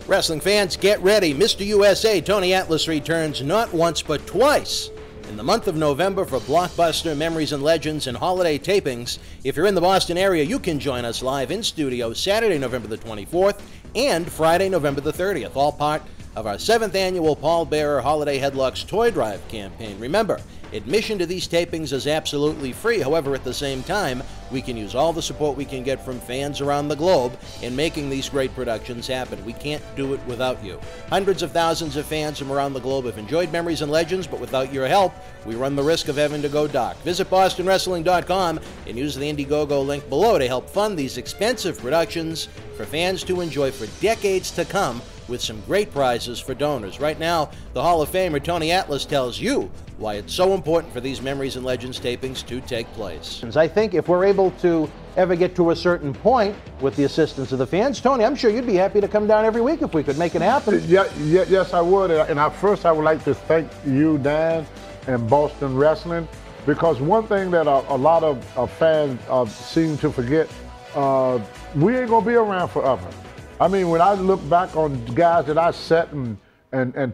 Wrestling fans, get ready. Mr. USA Tony Atlas returns not once but twice in the month of November for blockbuster Memories and Legends and holiday tapings. If you're in the Boston area, you can join us live in studio Saturday, November the 24th and Friday, November the 30th, all part of our 7th annual Paul Bearer Holiday Headlocks Toy Drive campaign. Remember, admission to these tapings is absolutely free. However, at the same time, we can use all the support we can get from fans around the globe in making these great productions happen. We can't do it without you. Hundreds of thousands of fans from around the globe have enjoyed Memories and Legends, but without your help, we run the risk of having to go dark. Visit BostonWrestling.com and use the Indiegogo link below to help fund these expensive productions for fans to enjoy for decades to come, with some great prizes for donors. Right now, the Hall of Famer Tony Atlas tells you why it's so important for these Memories and Legends tapings to take place. I think if we're able to ever get to a certain point with the assistance of the fans, Tony, I'm sure you'd be happy to come down every week if we could make it happen. Yes, I would. And first, I would like to thank you, Dan, and Boston Wrestling, because one thing that a lot of fans seem to forget, we ain't gonna be around forever. I mean, when I look back on guys that I sat and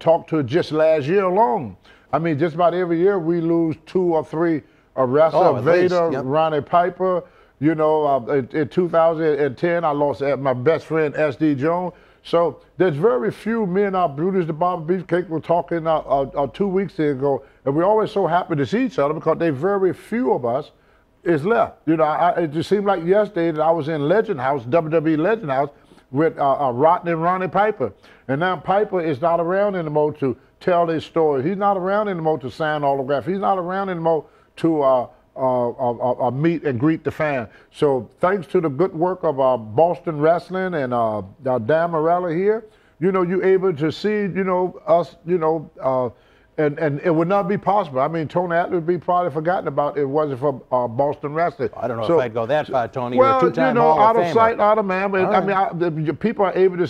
talked to just last year alone, I mean, just about every year we lose 2 or 3 wrestlers. Vader, yep. Ronnie Piper. You know, in 2010, I lost my best friend, S.D. Jones. So there's very few. Me and Brutus, the Barber, Beefcake were talking 2 weeks ago, and we're always so happy to see each other because there's very few of us is left. You know, it just seemed like yesterday that I was in Legend House, WWE Legend House, with Rotten and Ronnie Piper. And now Piper is not around anymore to tell his story. He's not around anymore to sign autographs. He's not around anymore to meet and greet the fan. So thanks to the good work of Boston Wrestling and Dan Morella here, you know, you're able to see, you know, us, you know, and it would not be possible. I mean, Tony Atlas would be probably forgotten about if it wasn't for Boston Wrestling. I don't know if I'd go that far, Tony. Well, you're a two-time you know, Hall of out of Famer. sight, out of mind. But, right. I mean, people are able to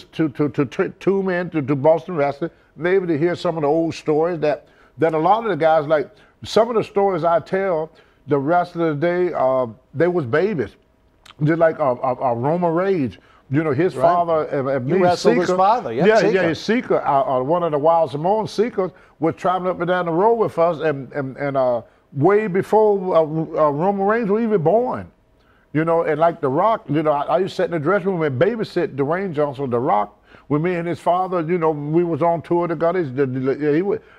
tune in to Boston Wrestling. They're able to hear some of the old stories that a lot of the guys, like some of the stories I tell, the wrestlers today, they was babies. Just like Roman Reigns. You know, his father, you wrestled his father, yeah, his Seeker, one of the Wild Samoan Seekers, was traveling up and down the road with us, and way before Roman Reigns was even born. You know, and like The Rock, you know, I used to sit in the dressing room and babysit Dwayne Johnson, The Rock, with me and his father. You know, we was on tour together.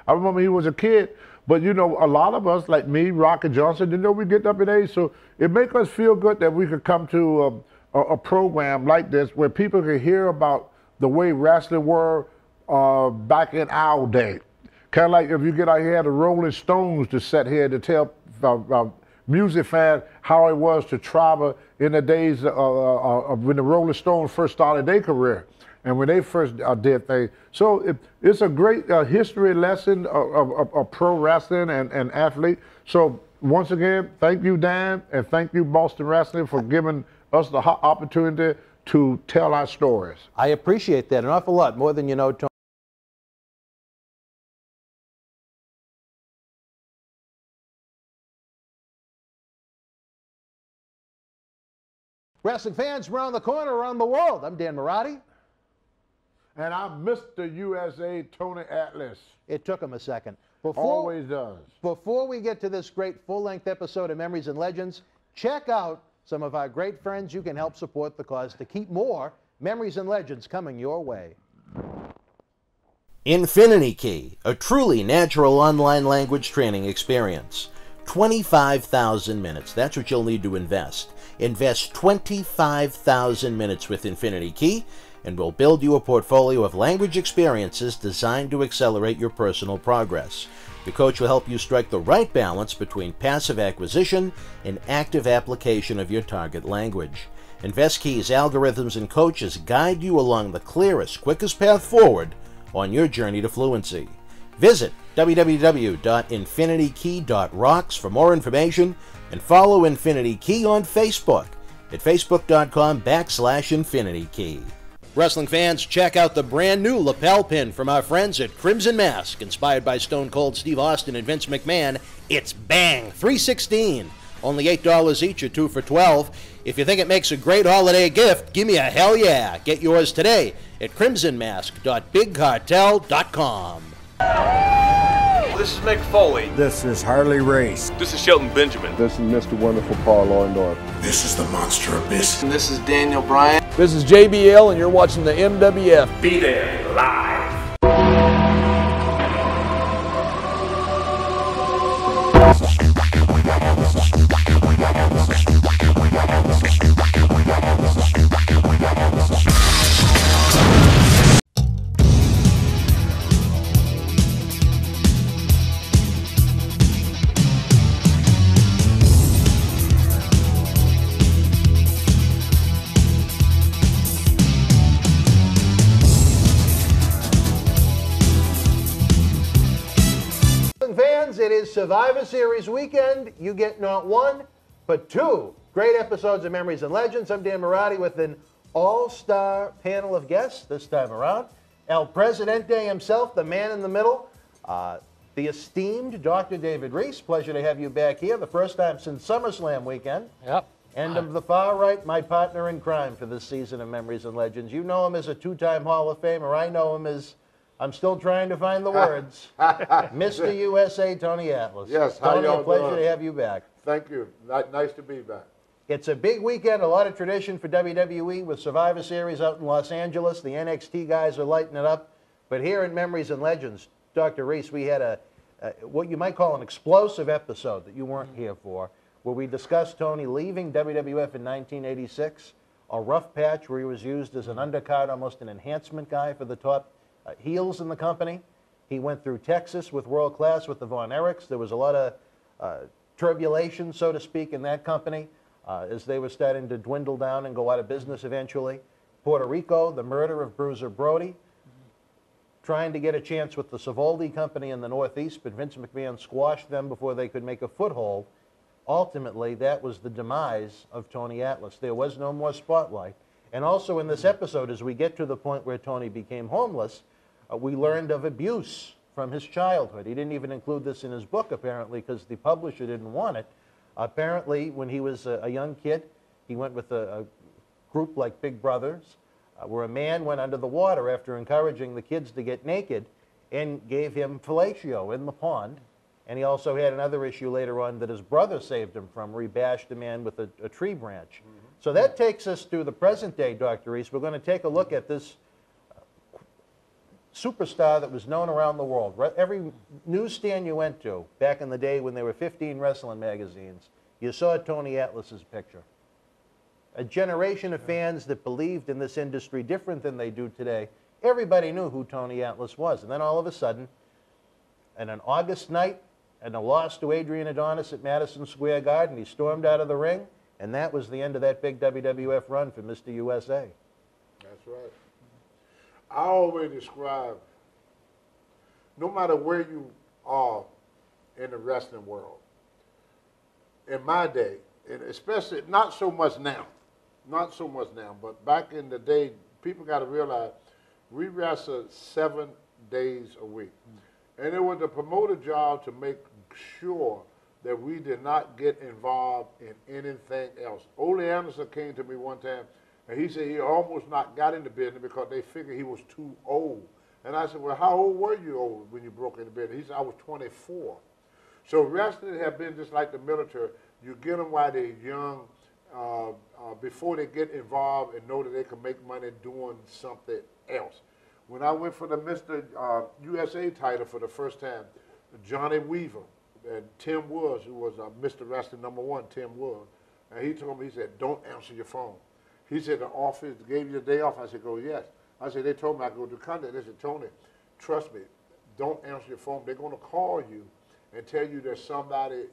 I remember he was a kid. But, you know, a lot of us, like me, Rock and Johnson, you know, we get up in age, so it makes us feel good that we could come to a program like this where people can hear about the way wrestling were back in our day. Kind of like if you get out here, the Rolling Stones to sit here to tell music fans how it was to travel in the days when the Rolling Stones first started their career and when they first did things. So it's a great history lesson of pro wrestling and athlete. So once again, thank you, Dan, and thank you, Boston Wrestling, for giving us the opportunity to tell our stories. I appreciate that an awful lot, more than you know, Tony. Wrestling fans around the corner, around the world, I'm Dan Marotti. And I'm Mr. USA Tony Atlas. It took him a second. Always does. Before we get to this great full-length episode of Memories and Legends, check out some of our great friends you can help support the cause to keep more Memories and Legends coming your way. Infinity Key, a truly natural online language training experience. 25,000 minutes. That's what you'll need to invest. Invest 25,000 minutes with Infinity Key, and we'll build you a portfolio of language experiences designed to accelerate your personal progress. The coach will help you strike the right balance between passive acquisition and active application of your target language. InvestKey's algorithms and coaches guide you along the clearest, quickest path forward on your journey to fluency. Visit www.infinitykey.rocks for more information and follow Infinity Key on Facebook at facebook.com/InfinityKey. Wrestling fans, check out the brand new lapel pin from our friends at Crimson Mask. Inspired by Stone Cold Steve Austin and Vince McMahon, it's Bang 316. Only $8 each or 2 for $12. If you think it makes a great holiday gift, give me a hell yeah. Get yours today at crimsonmask.bigcartel.com. This is Mick Foley. This is Harley Race. This is Shelton Benjamin. This is Mr. Wonderful Paul Orndorff. This is the Monster Abyss. And this is Daniel Bryan. This is JBL, and you're watching the MWF. Be there live. Fans, it is Survivor Series weekend. You get not one, but 2 great episodes of Memories and Legends. I'm Dan Marotti with an all-star panel of guests this time around. El Presidente himself, the man in the middle, the esteemed Dr. David Reese. Pleasure to have you back here, the first time since SummerSlam weekend. Yep. And of the far right, my partner in crime for this season of Memories and Legends. You know him as a 2-time Hall of Famer. I know him as... I'm still trying to find the words. Mr. USA, Tony Atlas. Yes, how Tony, y'all a pleasure doing? to have you back. Thank you. Nice to be back. It's a big weekend, a lot of tradition for WWE with Survivor Series out in Los Angeles. The NXT guys are lighting it up. But here in Memories and Legends, Dr. Reese, we had what you might call an explosive episode that you weren't here for, where we discussed Tony leaving WWF in 1986, a rough patch where he was used as an undercard, almost an enhancement guy for the top heels in the company. He went through Texas with World Class with the Von Erichs. There was a lot of turbulation, so to speak, in that company as they were starting to dwindle down and go out of business eventually. Puerto Rico, the murder of Bruiser Brody, trying to get a chance with the Savoldi company in the Northeast, but Vince McMahon squashed them before they could make a foothold. Ultimately, that was the demise of Tony Atlas. There was no more spotlight. And also in this episode, as we get to the point where Tony became homeless, we learned of abuse from his childhood. He didn't even include this in his book, apparently, because the publisher didn't want it. Apparently, when he was a young kid, he went with a group like Big Brothers, where a man went under the water after encouraging the kids to get naked and gave him fellatio in the pond. And he also had another issue later on that his brother saved him from, where he bashed a man with a tree branch. So that takes us to the present day, Dr. Reese. We're going to take a look at this superstar that was known around the world. Every newsstand you went to, back in the day when there were 15 wrestling magazines, you saw Tony Atlas's picture. A generation of fans that believed in this industry different than they do today. Everybody knew who Tony Atlas was. And then all of a sudden, on an August night, and a loss to Adrian Adonis at Madison Square Garden, he stormed out of the ring, and that was the end of that big WWF run for Mr. USA. That's right. I always describe, no matter where you are in the wrestling world, in my day, and especially not so much now, but back in the day, people got to realize we wrestled 7 days a week. And it was the promoter job to make sure that we did not get involved in anything else. Ole Anderson came to me one time, and he said he almost not got into business because they figured he was too old. And I said, well, how old were you old when you broke into business? He said, I was 24. So wrestling have been just like the military. You get them while they're young, before they get involved and know that they can make money doing something else. When I went for the Mr. USA title for the first time, Johnny Weaver and Tim Woods, who was Mr. Wrestling #1, Tim Woods, and he told me, he said, don't answer your phone. He said, the office gave you the day off. I said, go, yes. I said, they told me I could go to contact. They said, Tony, trust me, don't answer your phone. They're going to call you and tell you that somebody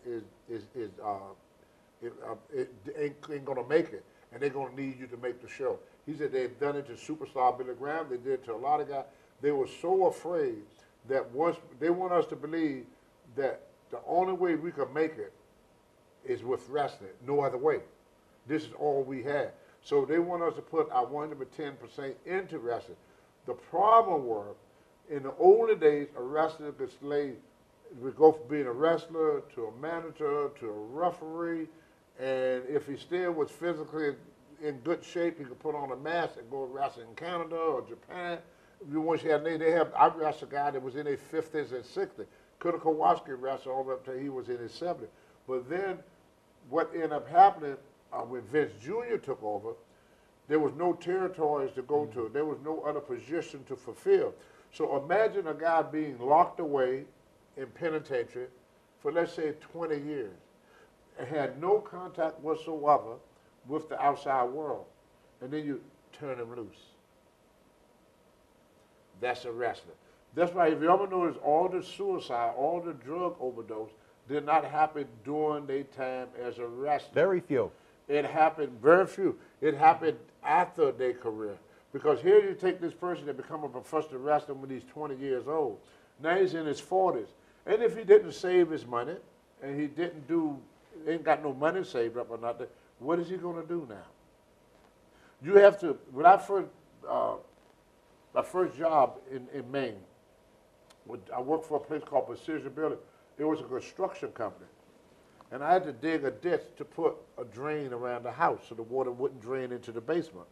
ain't going to make it, and they're going to need you to make the show. He said they've done it to Superstar Billy Graham. They did it to a lot of guys. They were so afraid that once they want us to believe that the only way we could make it is with wrestling, no other way. This is all we had. So they want us to put our 110% into wrestling. The problem was, in the older days, a wrestler could go from being a wrestler to a manager to a referee And if he still was physically in good shape, he could put on a mask and go wrestle in Canada or Japan. Once you have, I wrestled a guy that was in his 50s and 60s. Kowalski wrestled all up till he was in his 70s. But then what ended up happening when Vince Jr. took over, there was no territories to go to. There was no other position to fulfill. So imagine a guy being locked away in penitentiary for, let's say, 20 years and had no contact whatsoever with the outside world. And then you turn him loose. That's a wrestler. That's why, if you ever notice, all the suicide, all the drug overdose did not happen during their time as a wrestler. Very few. It happened, very few. It happened after their career. Because here you take this person that become a professional wrestler when he's 20 years old. Now he's in his 40s. And if he didn't save his money, and he ain't got no money saved up or nothing, what is he going to do now? You have to, when my first job in Maine, I worked for a place called Precision Building. It was a construction company. And I had to dig a ditch to put a drain around the house so the water wouldn't drain into the basement.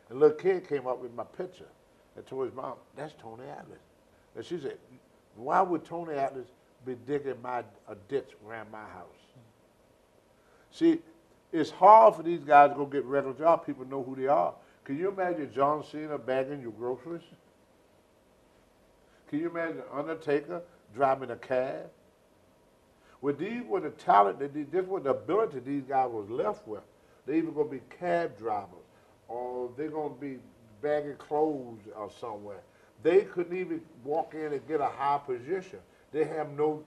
And a little kid came up with my picture and told his mom, "That's Tony Atlas." And she said, "Why would Tony Atlas be digging a ditch around my house?" See, it's hard for these guys to go get regular jobs. People know who they are. Can you imagine John Cena bagging your groceries? Can you imagine Undertaker driving a cab? Well, these were the talent, this was the ability these guys was left with. They're either going to be cab drivers or they're going to be bagging clothes or somewhere. They couldn't even walk in and get a high position. They have no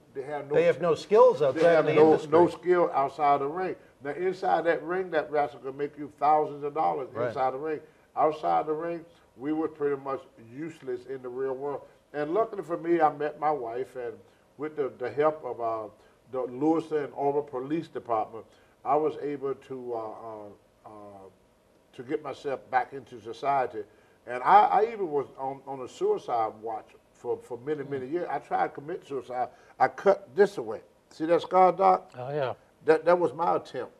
skills outside the industry. No skill outside the ring. Now, inside that ring, that wrestler can make you thousands of dollars inside the ring. Outside the ring, we were pretty much useless in the real world. And luckily for me, I met my wife, and with the help of the Lewiston and Orndorff Police Department, I was able to get myself back into society. And I even was on a suicide watch for many, many years. I tried to commit suicide. I cut this away. See that scar, Doc? Oh, yeah. That was my attempt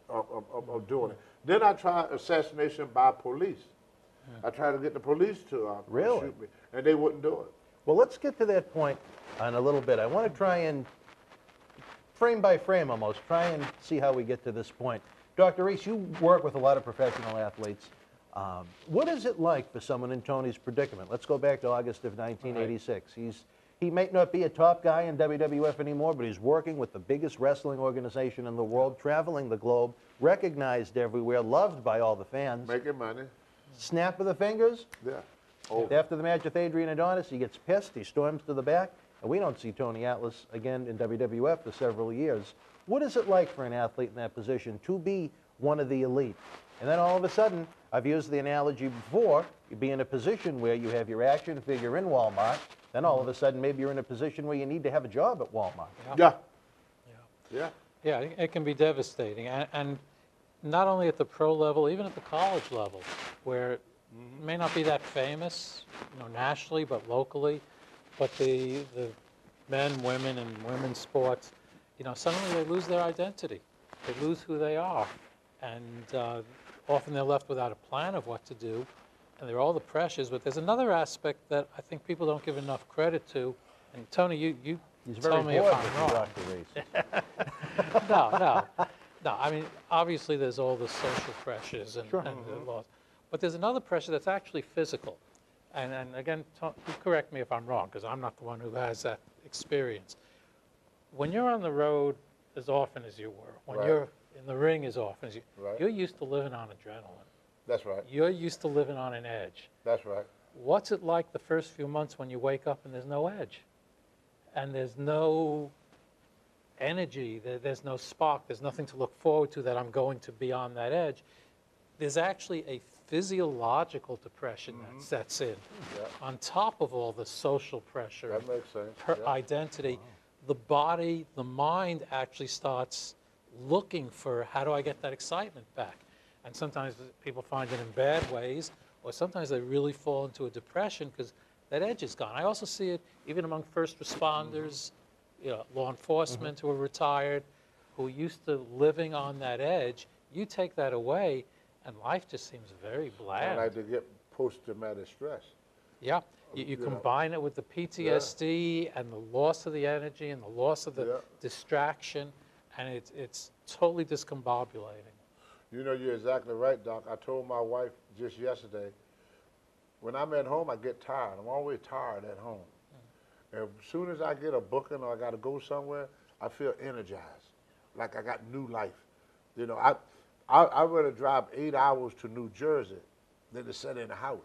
of doing it. Then I tried assassination by police. I tried to get the police to shoot me, and they wouldn't do it. Well, let's get to that point in a little bit. I want to try and, frame by frame almost, try and see how we get to this point. Dr. Reese, you work with a lot of professional athletes. What is it like for someone in Tony's predicament? Let's go back to August of 1986. Right. He may not be a top guy in WWF anymore, but he's working with the biggest wrestling organization in the world, traveling the globe, recognized everywhere, loved by all the fans. Making money. Snap of the fingers. Yeah. Oh. After the match with Adrian Adonis, he gets pissed, he storms to the back, and we don't see Tony Atlas again in WWF for several years. What is it like for an athlete in that position to be one of the elite? And then all of a sudden, I've used the analogy before, you be in a position where you have your action figure in Walmart, then all of a sudden maybe you're in a position where you need to have a job at Walmart. Yeah. Yeah, it can be devastating. And not only at the pro level, even at the college level, where it may not be that famous, nationally, but locally, but the men, women, and women's sports, suddenly they lose their identity. They lose who they are. And often they're left without a plan of what to do. And there are all the pressures. But there's another aspect that I think people don't give enough credit to. And Tony, you tell me if I'm wrong. No. I mean, obviously there's all the social pressures and the laws. But there's another pressure that's actually physical. And again, you correct me if I'm wrong, because I'm not the one who has that experience. When you're on the road as often as you were, when you're in the ring as often as you're used to living on adrenaline. That's right. You're used to living on an edge. That's right. What's it like the first few months when you wake up and there's no edge? And there's no energy, there's no spark, there's nothing to look forward to that I'm going to be on that edge. There's actually a physiological depression that sets in on top of all the social pressure. That makes sense. Identity. The body, the mind actually starts looking for, how do I get that excitement back? And sometimes people find it in bad ways, or sometimes they really fall into a depression because that edge is gone. I also see it even among first responders, law enforcement who are retired. who are used to living on that edge, you take that away, and life just seems very bland. I like to get post-traumatic stress. Yeah, you combine it with the PTSD and the loss of the energy and the loss of the distraction, and it's totally discombobulating. You know, you're exactly right, Doc. I told my wife just yesterday, when I'm at home, I get tired. I'm always tired at home. As soon as I get a booking or I got to go somewhere, I feel energized, like I got new life. You know, I'd rather drive 8 hours to New Jersey than to sit in the house.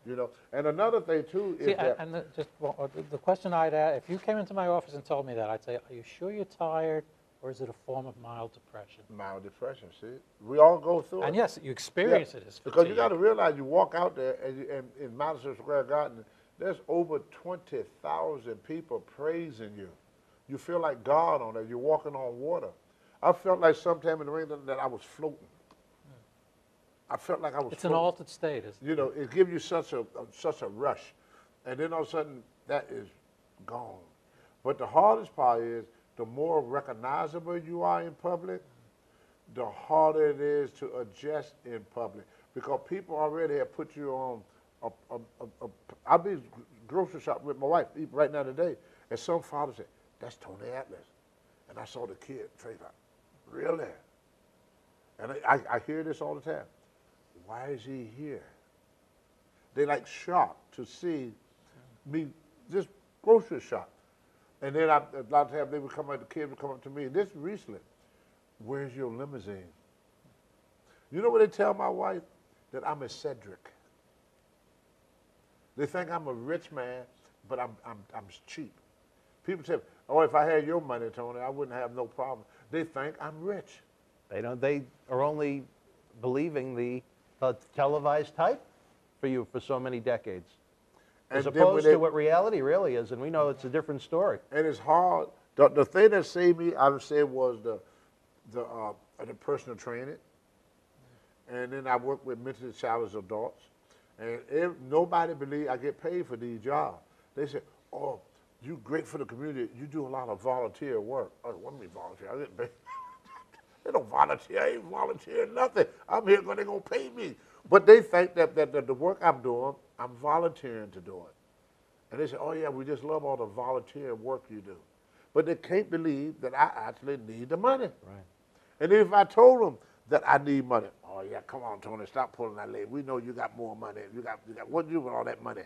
You know, and another thing too is the question I'd ask, if you came into my office and told me that, I'd say, are you sure you're tired, or is it a form of mild depression? Mild depression, see? We all go through it. And yes, you experience it as fatigue. Because you got to realize, you walk out there and in Madison Square Garden, there's over 20,000 people praising you. You feel like God on there. You're walking on water. I felt like sometime in the ring that I was floating. I felt like I was. It's floating. An altered state, isn't it? You know, it gives you such a rush, and then all of a sudden that is gone. But the hardest part is, the more recognizable you are in public, the harder it is to adjust in public, because people already have put you on. I'll be grocery shop with my wife right now today, and some father said, "That's Tony Atlas," and I saw the kid face like, "Really?" And I hear this all the time. Why is he here? They like shocked to see me just grocery shop. And then a lot of times they would come up, the kids would come up to me, and this recently, where's your limousine? You know what they tell my wife? That I'm a Cedric. They think I'm a rich man, but I'm cheap. People say, oh, if I had your money, Tony, I wouldn't have no problem. They think I'm rich. They are only believing the televised type for you for so many decades, as opposed to what reality really is, and we know it's a different story. And it's hard. The thing that saved me, I would say, was the personal training, and then I worked with mentally challenged adults, and nobody believed I get paid for these jobs. They said, "Oh, you great for the community. You do a lot of volunteer work." Oh, what do you mean volunteer? I get paid. They don't volunteer. I ain't volunteering nothing. I'm here because they're going to pay me. But they think that the work I'm doing, I'm volunteering to do it. And they say, oh, yeah, we just love all the volunteer work you do. But they can't believe that I actually need the money. Right. And if I told them that I need money, oh, yeah, come on, Tony, stop pulling that leg. We know you got more money. You got what do you do with all that money?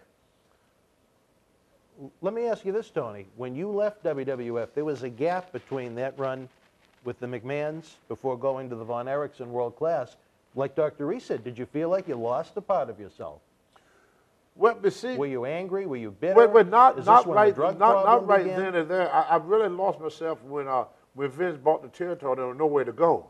Let me ask you this, Tony. When you left WWF, there was a gap between that run with the McMahons before going to the Von Erichsen World Class. Like Dr. Reese said, did you feel like you lost a part of yourself? Well, but see, were you angry? Were you bitter? But not right began? then and there. I really lost myself when Vince bought the territory. There was nowhere to go.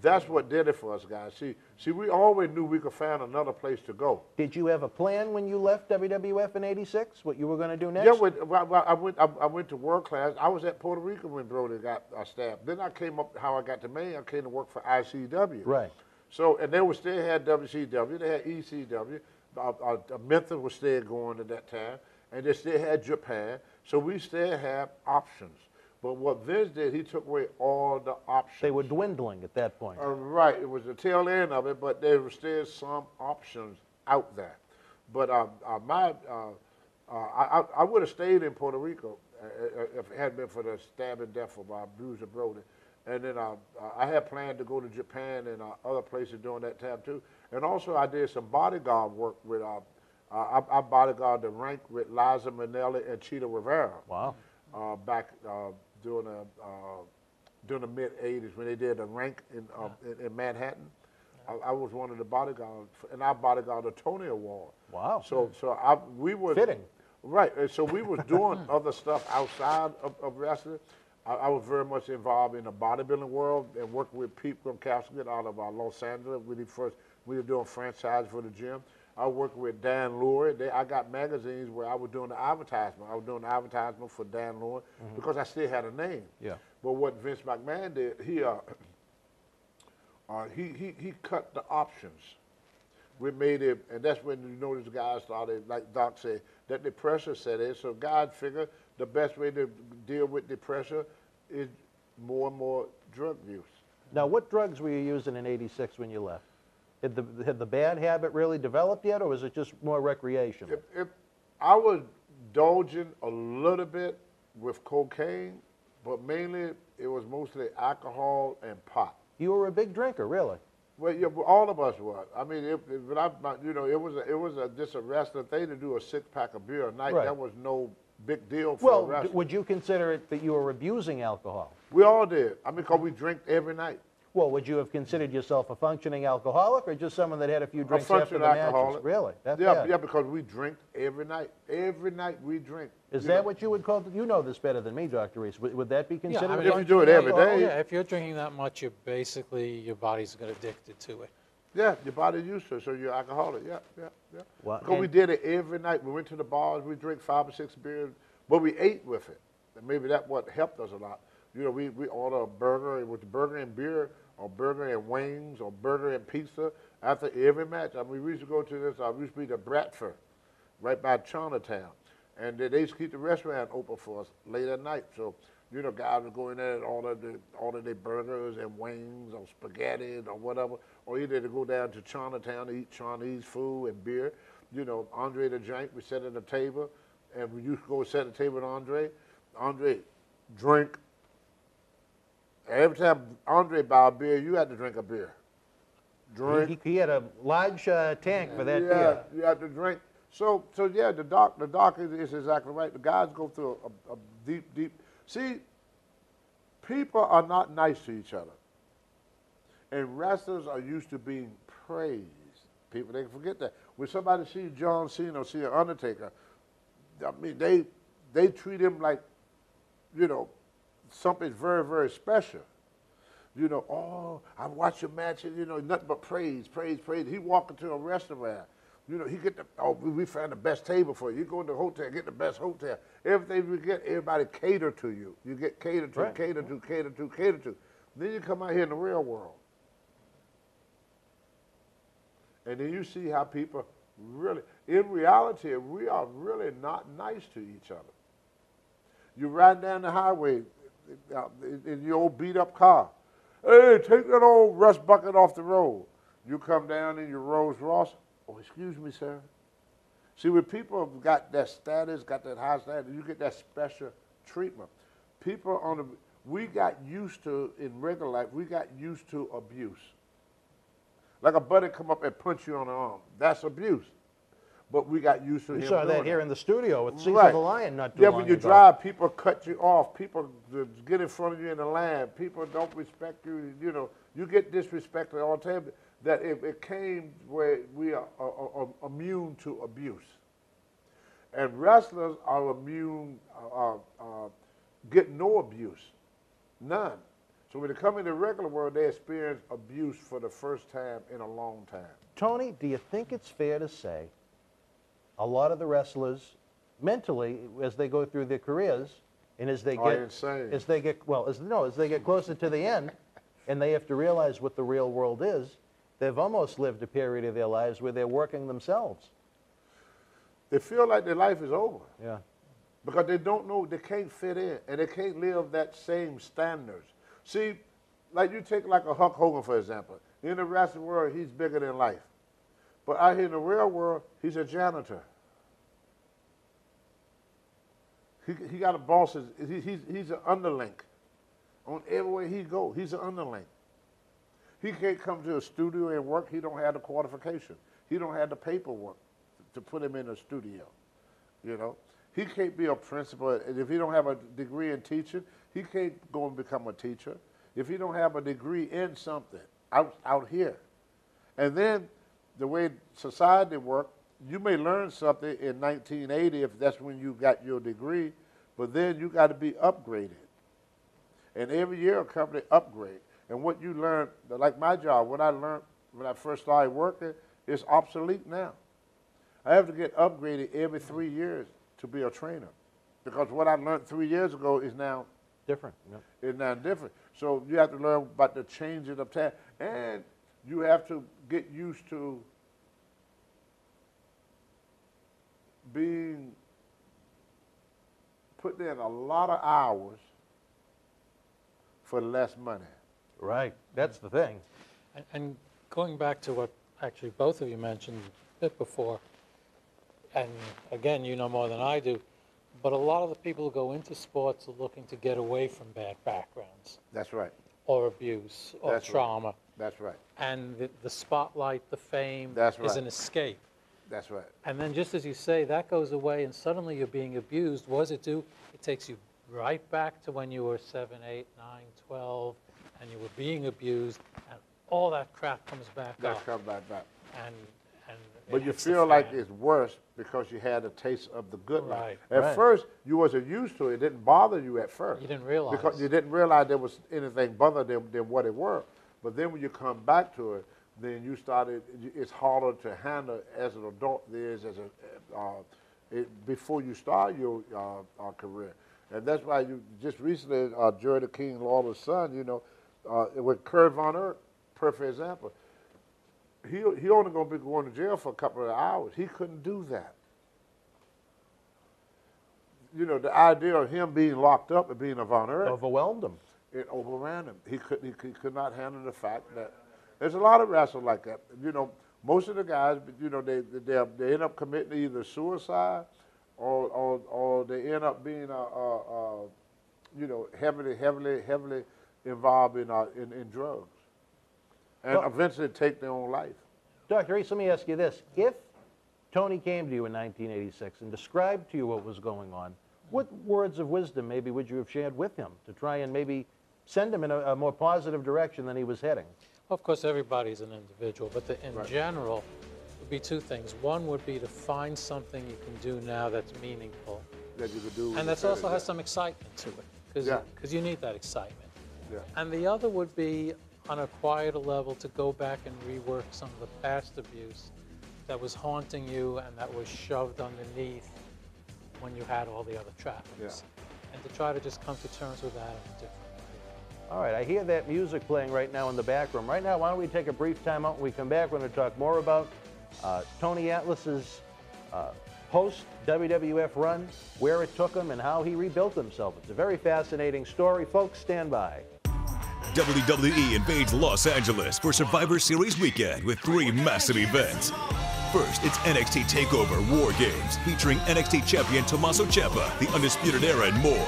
That's what did it for us, guys. See, we always knew we could find another place to go. Did you have a plan when you left WWF in '86? What you were going to do next? Yeah, I went to World Class. I was at Puerto Rico when Brody got stabbed. Then I came up. How I got to Maine, I came to work for ICW. Right. So, and they still had WCW. They had ECW. Memphis was still going at that time, and they still had Japan. So we still have options. But what Vince did, he took away all the options. They were dwindling at that point. Right. It was the tail end of it, but there were still some options out there. But I would have stayed in Puerto Rico if it hadn't been for the stab and death of Bruiser Brody. And then I had planned to go to Japan and other places during that time too. And also I did some bodyguard work with, I bodyguarded the rank with Liza Minnelli and Cheetah Rivera. Wow. Back during the mid-'80s when they did a rank in Manhattan. I was one of the bodyguards, and I bodyguarded the Tony Award. Wow. So we were fitting. Right. So we was doing other stuff outside of wrestling. I was very much involved in the bodybuilding world and working with Pete Gronkowski out of Los Angeles. We were doing franchise for the gym. I worked with Dan Lurie. I got magazines where I was doing the advertisement. I was doing the advertisement for Dan Lurie because I still had a name. Yeah. But what Vince McMahon did, he cut the options. We made it, and that's when you notice guys started, like Doc said, that the pressure set in. So God figured the best way to deal with the pressure is more and more drug use. Now, what drugs were you using in '86 when you left? Had the bad habit really developed yet, or was it just more recreational? I was indulging a little bit with cocaine, but mainly it was mostly alcohol and pot. You were a big drinker, really? Well, yeah, all of us were. I mean, it was just a wrestling thing to do a 6-pack of beer a night. Right. That was no big deal for a Well, wrestler. would you consider it that you were abusing alcohol? We all did. I mean, because we drank every night. Well, would you have considered yourself a functioning alcoholic, or just someone that had a few drinks after functioning the matches? alcoholic. Really? That's Yeah, bad. yeah, because we drink every night. Every night we drink. Is that what you would call it? You know this better than me, Dr. Reese. Would that be considered? I mean, if you do it every day. Yeah, if you're drinking that much, you're basically, your body's got addicted to it. Yeah, your body used to it, so you're alcoholic. Yeah. Well, Because we did it every night. We went to the bars, we drank 5 or 6 beers, but we ate with it. And maybe that what helped us a lot. You know, we order a burger with burger and beer, or burger and wings, or burger and pizza after every match. I mean, we used to go to this, we used to be the Bradford, right by Chinatown. And they used to keep the restaurant open for us late at night. So, you know, guys would go in there and order their burgers and wings or spaghetti or whatever. Or either to go down to Chinatown to eat Chinese food and beer. You know, Andre the Giant, we sat at a table, and we used to go sit at the table with Andre. Andre, drink. Every time Andre buy a beer, you had to drink a beer. Drink. He had a large tank for that Yeah, beer. you had to drink. So yeah, the doc is exactly right. The guys go through a deep. See, people are not nice to each other, and wrestlers are used to being praised. People, they forget that. When somebody sees John Cena or see an Undertaker, I mean, they treat him like, you know, something very, very special. You know, oh, I watched your match, and, you know, nothing but praise. He walk into a restaurant. You know, he get we found the best table for you. You go to the hotel, get the best hotel. Everything we get, everybody cater to you. You get catered to, Right. catered to. Then you come out here in the real world. And then you see how people really, in reality, we are really not nice to each other. You ride down the highway in your old beat-up car. Hey, take that old rust bucket off the road. You come down in your Rolls Royce. Oh, excuse me, sir. See, when people have got that status, got that high status, you get that special treatment. People we got used to, in regular life, we got used to abuse. Like a buddy come up and punch you on the arm. That's abuse. But we got used to him We saw that doing here in the studio with Caesar Right. the Lion not too Yeah, long when you ago. drive, people cut you off. People get in front of you in the line. People don't respect you. You know, you get disrespected all the time. That it came where we are immune to abuse. And wrestlers are immune, get no abuse, none. So when they come in the regular world, they experience abuse for the first time in a long time. Tony, do you think it's fair to say a lot of the wrestlers mentally, as they go through their careers, and as they Are insane. as they get closer to the end, and they have to realize what the real world is, they've almost lived a period of their lives where they're working themselves. They feel like their life is over. Yeah. Because they don't know, they can't fit in, and they can't live that same standards. See, like you take like a Hulk Hogan, for example. In the wrestling world, he's bigger than life. But out here in the real world, he's a janitor. He got a boss, he's an underling. On everywhere he goes, he's an underling. He can't come to a studio and work, he don't have the qualification. He don't have the paperwork to put him in a studio, you know. He can't be a principal, and if he don't have a degree in teaching, he can't go and become a teacher. If he don't have a degree in something out here. And then the way society works, you may learn something in 1980 if that's when you got your degree, but then you got to be upgraded. And every year a company upgrade. And what you learn, like my job, what I learned when I first started working is obsolete now. I have to get upgraded every 3 years to be a trainer, because what I learned 3 years ago is now Different. Yeah. is now different. So you have to learn about the changing of time, and you have to get used to putting in a lot of hours for less money. Right. That's the thing. And going back to what actually both of you mentioned a bit before, and again, you know more than I do, but a lot of the people who go into sports are looking to get away from bad backgrounds. That's right. Or abuse, or That's trauma. Right. That's right. And the spotlight, the fame That's is right. an escape. That's right. And then just as you say, that goes away and suddenly you're being abused. What does it do? It takes you right back to when you were 7, 8, 9, 12, and you were being abused, and all that crap comes back up. That comes back. And But you feel like it's worse because you had a taste of the good life. Right. At first, you wasn't used to it. It didn't bother you at first. You didn't realize. Because you didn't realize there was anything other than what it were. But then when you come back to it, then you started, it's harder to handle as an adult than it is as before you start your career. And that's why you just recently, Jerry the King Lawler's son, you know, with Kurt Von Erck, perfect example. He only going to be going to jail for a couple of hours. He couldn't do that. You know, the idea of him being locked up and being a Von Erck Overwhelmed him. It overran him. He could not handle the fact that there's a lot of wrestlers like that. You know, most of the guys, you know, they end up committing either suicide or they end up being you know, heavily involved in drugs. And eventually take their own life. Dr. Reese, let me ask you this. If Tony came to you in 1986 and described to you what was going on, what words of wisdom maybe would you have shared with him to try and maybe send him in a more positive direction than he was heading? Of course, everybody's an individual, but in general, would be two things. One would be to find something you can do now that's meaningful. That you could do. And that also has some excitement to it, because you need that excitement. Yeah. And the other would be, on a quieter level, to go back and rework some of the past abuse that was haunting you and that was shoved underneath when you had all the other trappings. Yeah. And to try to just come to terms with that in a different way. All right, I hear that music playing right now in the back room. Right now, why don't we take a brief time out? When we come back, we're going to talk more about Tony Atlas's post-WWF run, where it took him, and how he rebuilt himself. It's a very fascinating story. Folks, stand by. WWE invades Los Angeles for Survivor Series weekend with 3 massive events. First, it's NXT TakeOver War Games, featuring NXT champion Tommaso Ciampa, the Undisputed Era, and more.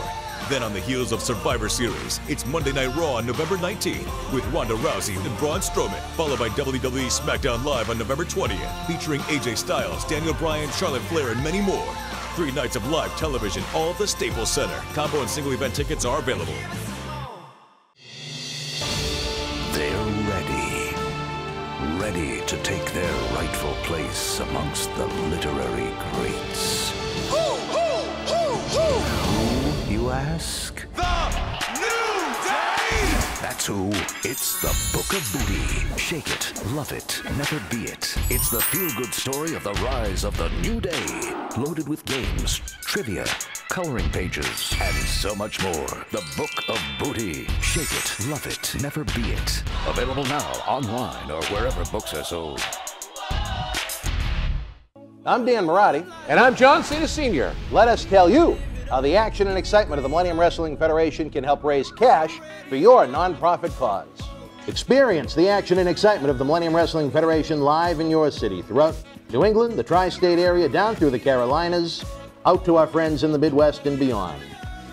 Then on the heels of Survivor Series, it's Monday Night Raw on November 19th with Ronda Rousey and Braun Strowman, followed by WWE SmackDown Live on November 20th, featuring AJ Styles, Daniel Bryan, Charlotte Flair, and many more. 3 nights of live television, all at the Staples Center. Combo and single event tickets are available. Ready to take their rightful place amongst the literary greats. Who, you ask? The New Day! That's who. It's the Book of Booty. Shake it, love it, never be it. It's the feel-good story of the rise of the New Day. Loaded with games, trivia, coloring pages, and so much more. The Book of Booty. Shake it, love it, never be it. Available now online or wherever books are sold. I'm Dan Marotti. And I'm John Cena Sr. Let us tell you how the action and excitement of the Millennium Wrestling Federation can help raise cash for your nonprofit cause. Experience the action and excitement of the Millennium Wrestling Federation live in your city, throughout New England, the tri-state area, down through the Carolinas, out to our friends in the Midwest and beyond.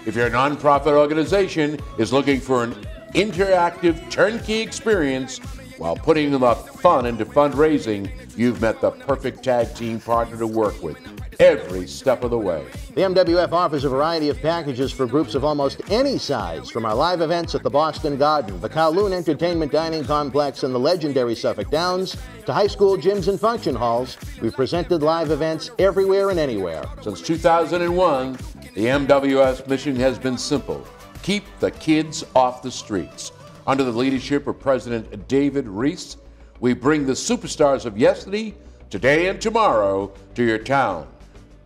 If your nonprofit organization is looking for an interactive turnkey experience while putting the fun into fundraising, you've met the perfect tag team partner to work with every step of the way. The MWF offers a variety of packages for groups of almost any size, from our live events at the Boston Garden, the Kowloon Entertainment Dining Complex, and the legendary Suffolk Downs, to high school gyms and function halls. We've presented live events everywhere and anywhere. Since 2001, the MWF's mission has been simple: keep the kids off the streets. Under the leadership of President David Reese, we bring the superstars of yesterday, today, and tomorrow to your town.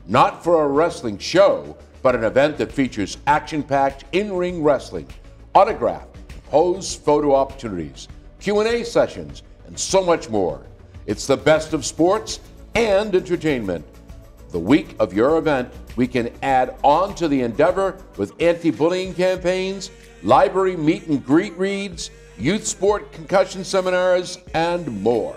Not for a wrestling show, but an event that features action-packed in-ring wrestling, autograph, pose photo opportunities, Q&A sessions, and so much more. It's the best of sports and entertainment. The week of your event, we can add on to the endeavor with anti-bullying campaigns, library meet and greet reads, youth sport concussion seminars, and more.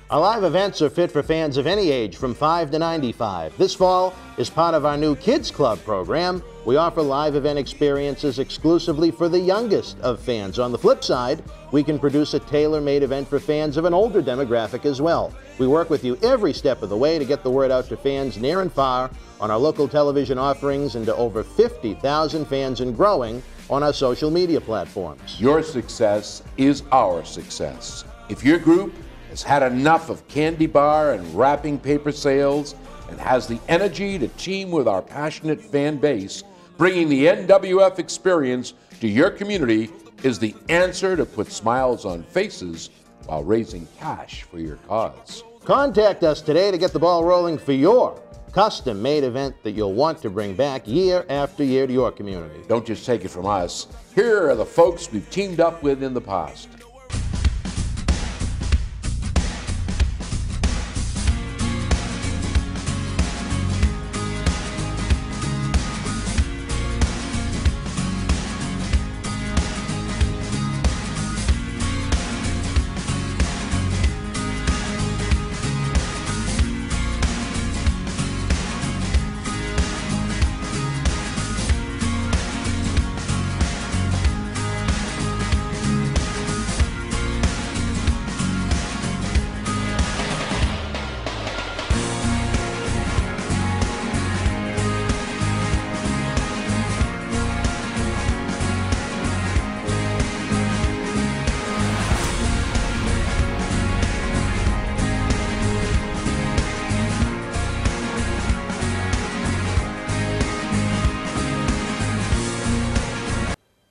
Our live events are fit for fans of any age from 5 to 95. This fall is part of our new Kids Club program. We offer live event experiences exclusively for the youngest of fans. On the flip side, we can produce a tailor-made event for fans of an older demographic as well. We work with you every step of the way to get the word out to fans near and far on our local television offerings and to over 50,000 fans and growing on our social media platforms. Your success is our success. If your group has had enough of candy bar and wrapping paper sales and has the energy to team with our passionate fan base, bringing the NWF experience to your community is the answer to put smiles on faces while raising cash for your cause. Contact us today to get the ball rolling for your custom-made event that you'll want to bring back year after year to your community. Don't just take it from us. Here are the folks we've teamed up with in the past.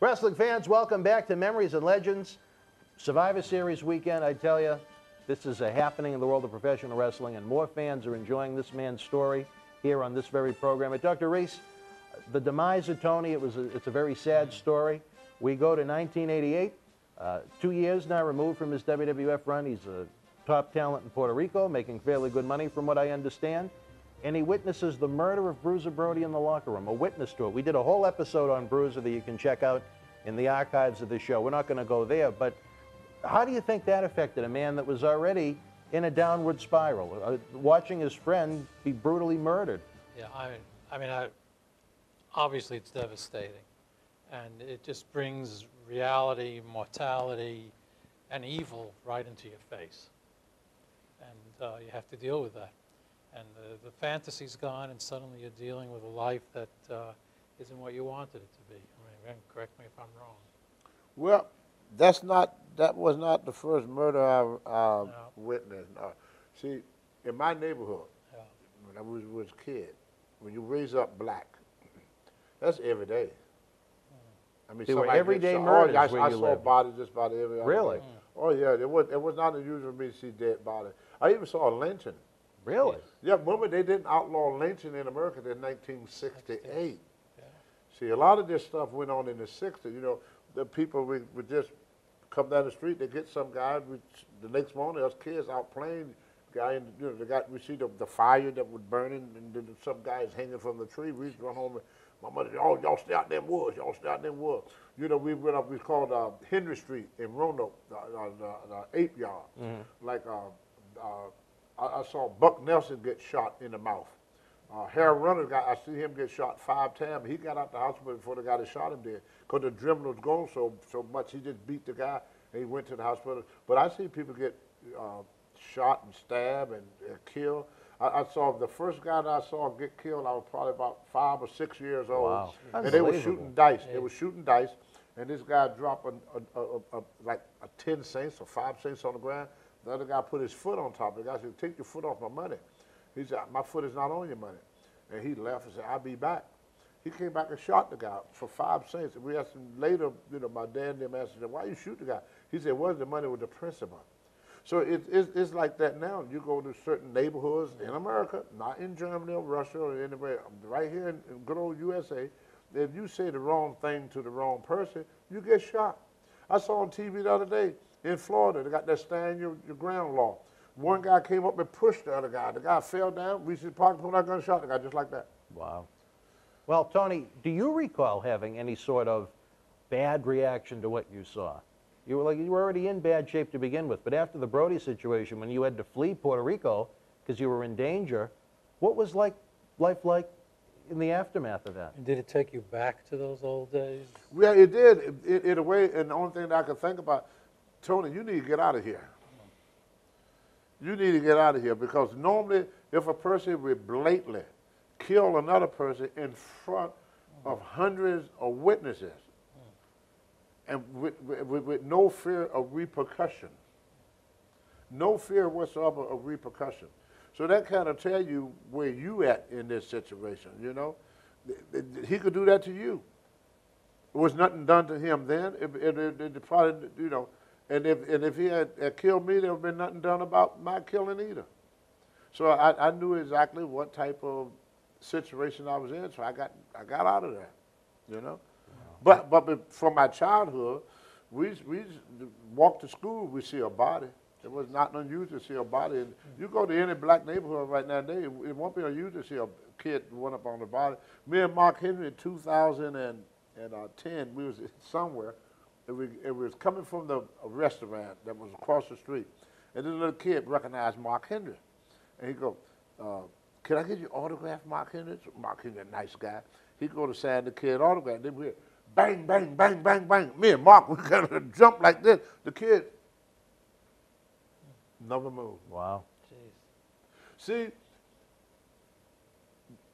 Wrestling fans, welcome back to Memories and Legends. Survivor Series weekend, I tell you, this is a happening in the world of professional wrestling, and more fans are enjoying this man's story here on this very program. Dr. Reese, the demise of Tony, it's a very sad story. We go to 1988, 2 years now removed from his WWF run. He's a top talent in Puerto Rico, making fairly good money from what I understand. And he witnesses the murder of Bruiser Brody in the locker room, a witness to it. We did a whole episode on Bruiser that you can check out in the archives of the show. We're not going to go there, but how do you think that affected a man that was already in a downward spiral, watching his friend be brutally murdered? Yeah, I mean, obviously it's devastating, and it just brings reality, mortality, and evil right into your face, and you have to deal with that. And the fantasy's gone, and suddenly you're dealing with a life that isn't what you wanted it to be. I mean, correct me if I'm wrong. Well, that was not the first murder I witnessed. No. See, in my neighborhood, when I was a kid, when you raise up black, that's every day. I mean, they were everyday murders. I saw bodies just about every other Really? day. Oh yeah, it was not unusual for me to see dead bodies. I even saw a lynching. Really? Yeah, remember they didn't outlaw lynching in America until 1968. Yeah. See, a lot of this stuff went on in the 60s. You know, the people would just come down the street, they get some guy, the next morning us kids out playing, guy, and you know, we see the fire that was burning, and then some guys hanging from the tree. We used to run home and my mother, y'all stay out them woods, y'all stay out them woods. You know, we went up, we called Henry Street in Roanoke, the 8 yard. Mm-hmm. Like, I saw Buck Nelson get shot in the mouth. Harold Runner, I see him get shot 5 times. He got out the hospital before the guy that shot him there because the adrenaline was gone so much. He just beat the guy and he went to the hospital. But I see people get shot and stabbed and killed. I saw the first guy that I saw get killed, I was probably about 5 or 6 years old. Wow. And they were shooting dice. Yeah. They were shooting dice. And this guy dropped like a 10 cents or 5 cents on the ground. The other guy put his foot on top of it. The guy said, take your foot off my money. He said, my foot is not on your money. And he left and said, I'll be back. He came back and shot the guy for 5 cents. And we asked him later, you know, my dad and them asked him, why you shoot the guy? He said, where's the money with the principal? So it's like that now. You go to certain neighborhoods in America, not in Germany or Russia or anywhere, right here in good old USA, if you say the wrong thing to the wrong person, you get shot. I saw on TV the other day, in Florida, they got that stand your ground law. One guy came up and pushed the other guy. The guy fell down, reached his pocket, pulled out a gun, shot the guy just like that. Wow. Well, Tony, do you recall having any sort of bad reaction to what you saw? You were already in bad shape to begin with, but after the Brody situation, when you had to flee Puerto Rico because you were in danger, what was life like in the aftermath of that? And did it take you back to those old days? Yeah, it did. In a way, and the only thing that I could think about, Tony, you need to get out of here. You need to get out of here, because normally if a person would blatantly kill another person in front of hundreds of witnesses and with no fear of repercussion, no fear whatsoever of repercussion. So that kind of tell you where you at in this situation, you know. He could do that to you. There was nothing done to him then. It probably, you know, and if he had killed me, there would have been nothing done about my killing either. So I knew exactly what type of situation I was in, so I got out of there, you know. But from my childhood, we walk to school, we see a body. It was not unusual to see a body. And you go to any black neighborhood right now today, it won't be unusual to see a kid run up on the body. Me and Mark Henry in 2010, we was somewhere. It was coming from the restaurant that was across the street. And this little kid recognized Mark Henry. And he go, can I get your autograph, Mark Henry? So Mark Henry, a nice guy. He go to sign the kid autograph. Then we hear bang, bang, bang, bang, bang. Me and Mark, we kind of jump like this. The kid never moved. Wow. Jeez. See,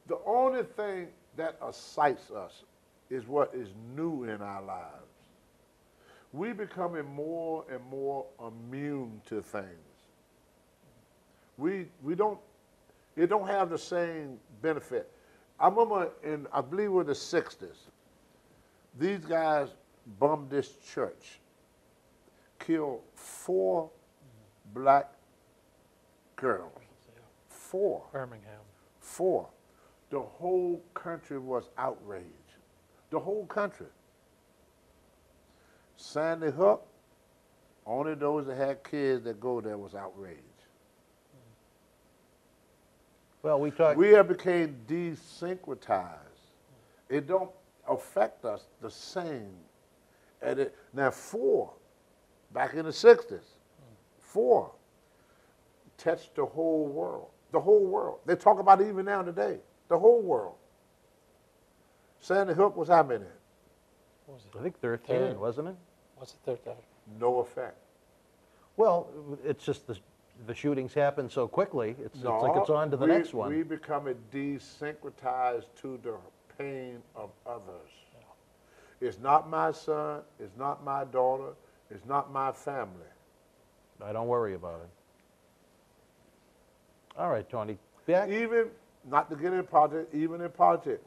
the only thing that excites us is what is new in our lives. We becoming more and more immune to things. It don't have the same benefit. I remember I believe it was the 60s, these guys bombed this church, killed 4 black girls. 4. Birmingham. 4. The whole country was outraged. The whole country. Sandy Hook, only those that had kids that go there was outraged. Well, we have become desyncretized. It don't affect us the same. Now 4, back in the 60s, 4 touched the whole world. The whole world. They talk about it even now today. The whole world. Sandy Hook was how many? What was it? I think 13, wasn't it? What's the third time? No effect. Well, it's just the shootings happen so quickly. It's like it's on to the next one. We become desyncretized to the pain of others. Yeah. It's not my son. It's not my daughter. It's not my family. I don't worry about it. All right, Tony. Back. Even, not to get in politics, even in politics,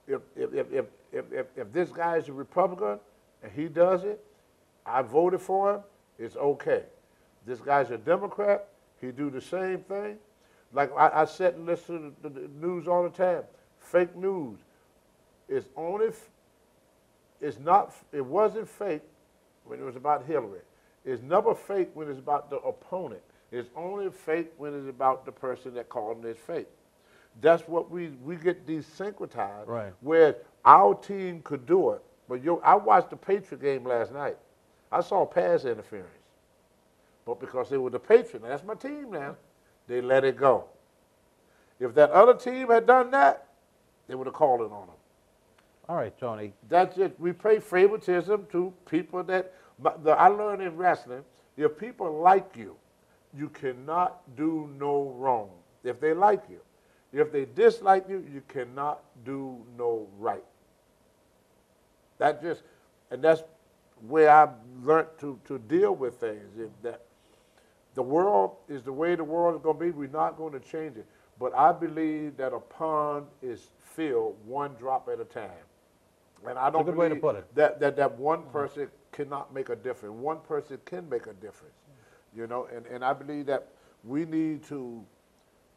if this guy is a Republican and he does it, I voted for him, it's okay. This guy's a Democrat, he do the same thing. Like I sit and listen to the news all the time. Fake news. It wasn't fake when it was about Hillary. It's never fake when it's about the opponent. It's only fake when it's about the person that called it fake. That's what we get desyncretized, right, where our team could do it. But I watched the Patriot game last night. I saw pass interference. But because they were the Patriots, that's my team now, they let it go. If that other team had done that, they would have called it on them. All right, Tony. That's it. We pay favoritism to people that, I learned in wrestling, if people like you, you cannot do no wrong. If they like you. If they dislike you, you cannot do no right. And that's where I've learned to deal with things. That the world is the way the world is going to be. We're not going to change it. But I believe that a pond is filled one drop at a time. And I don't That's a good way to put it. That one person cannot make a difference. One person can make a difference. You know, and I believe that we need to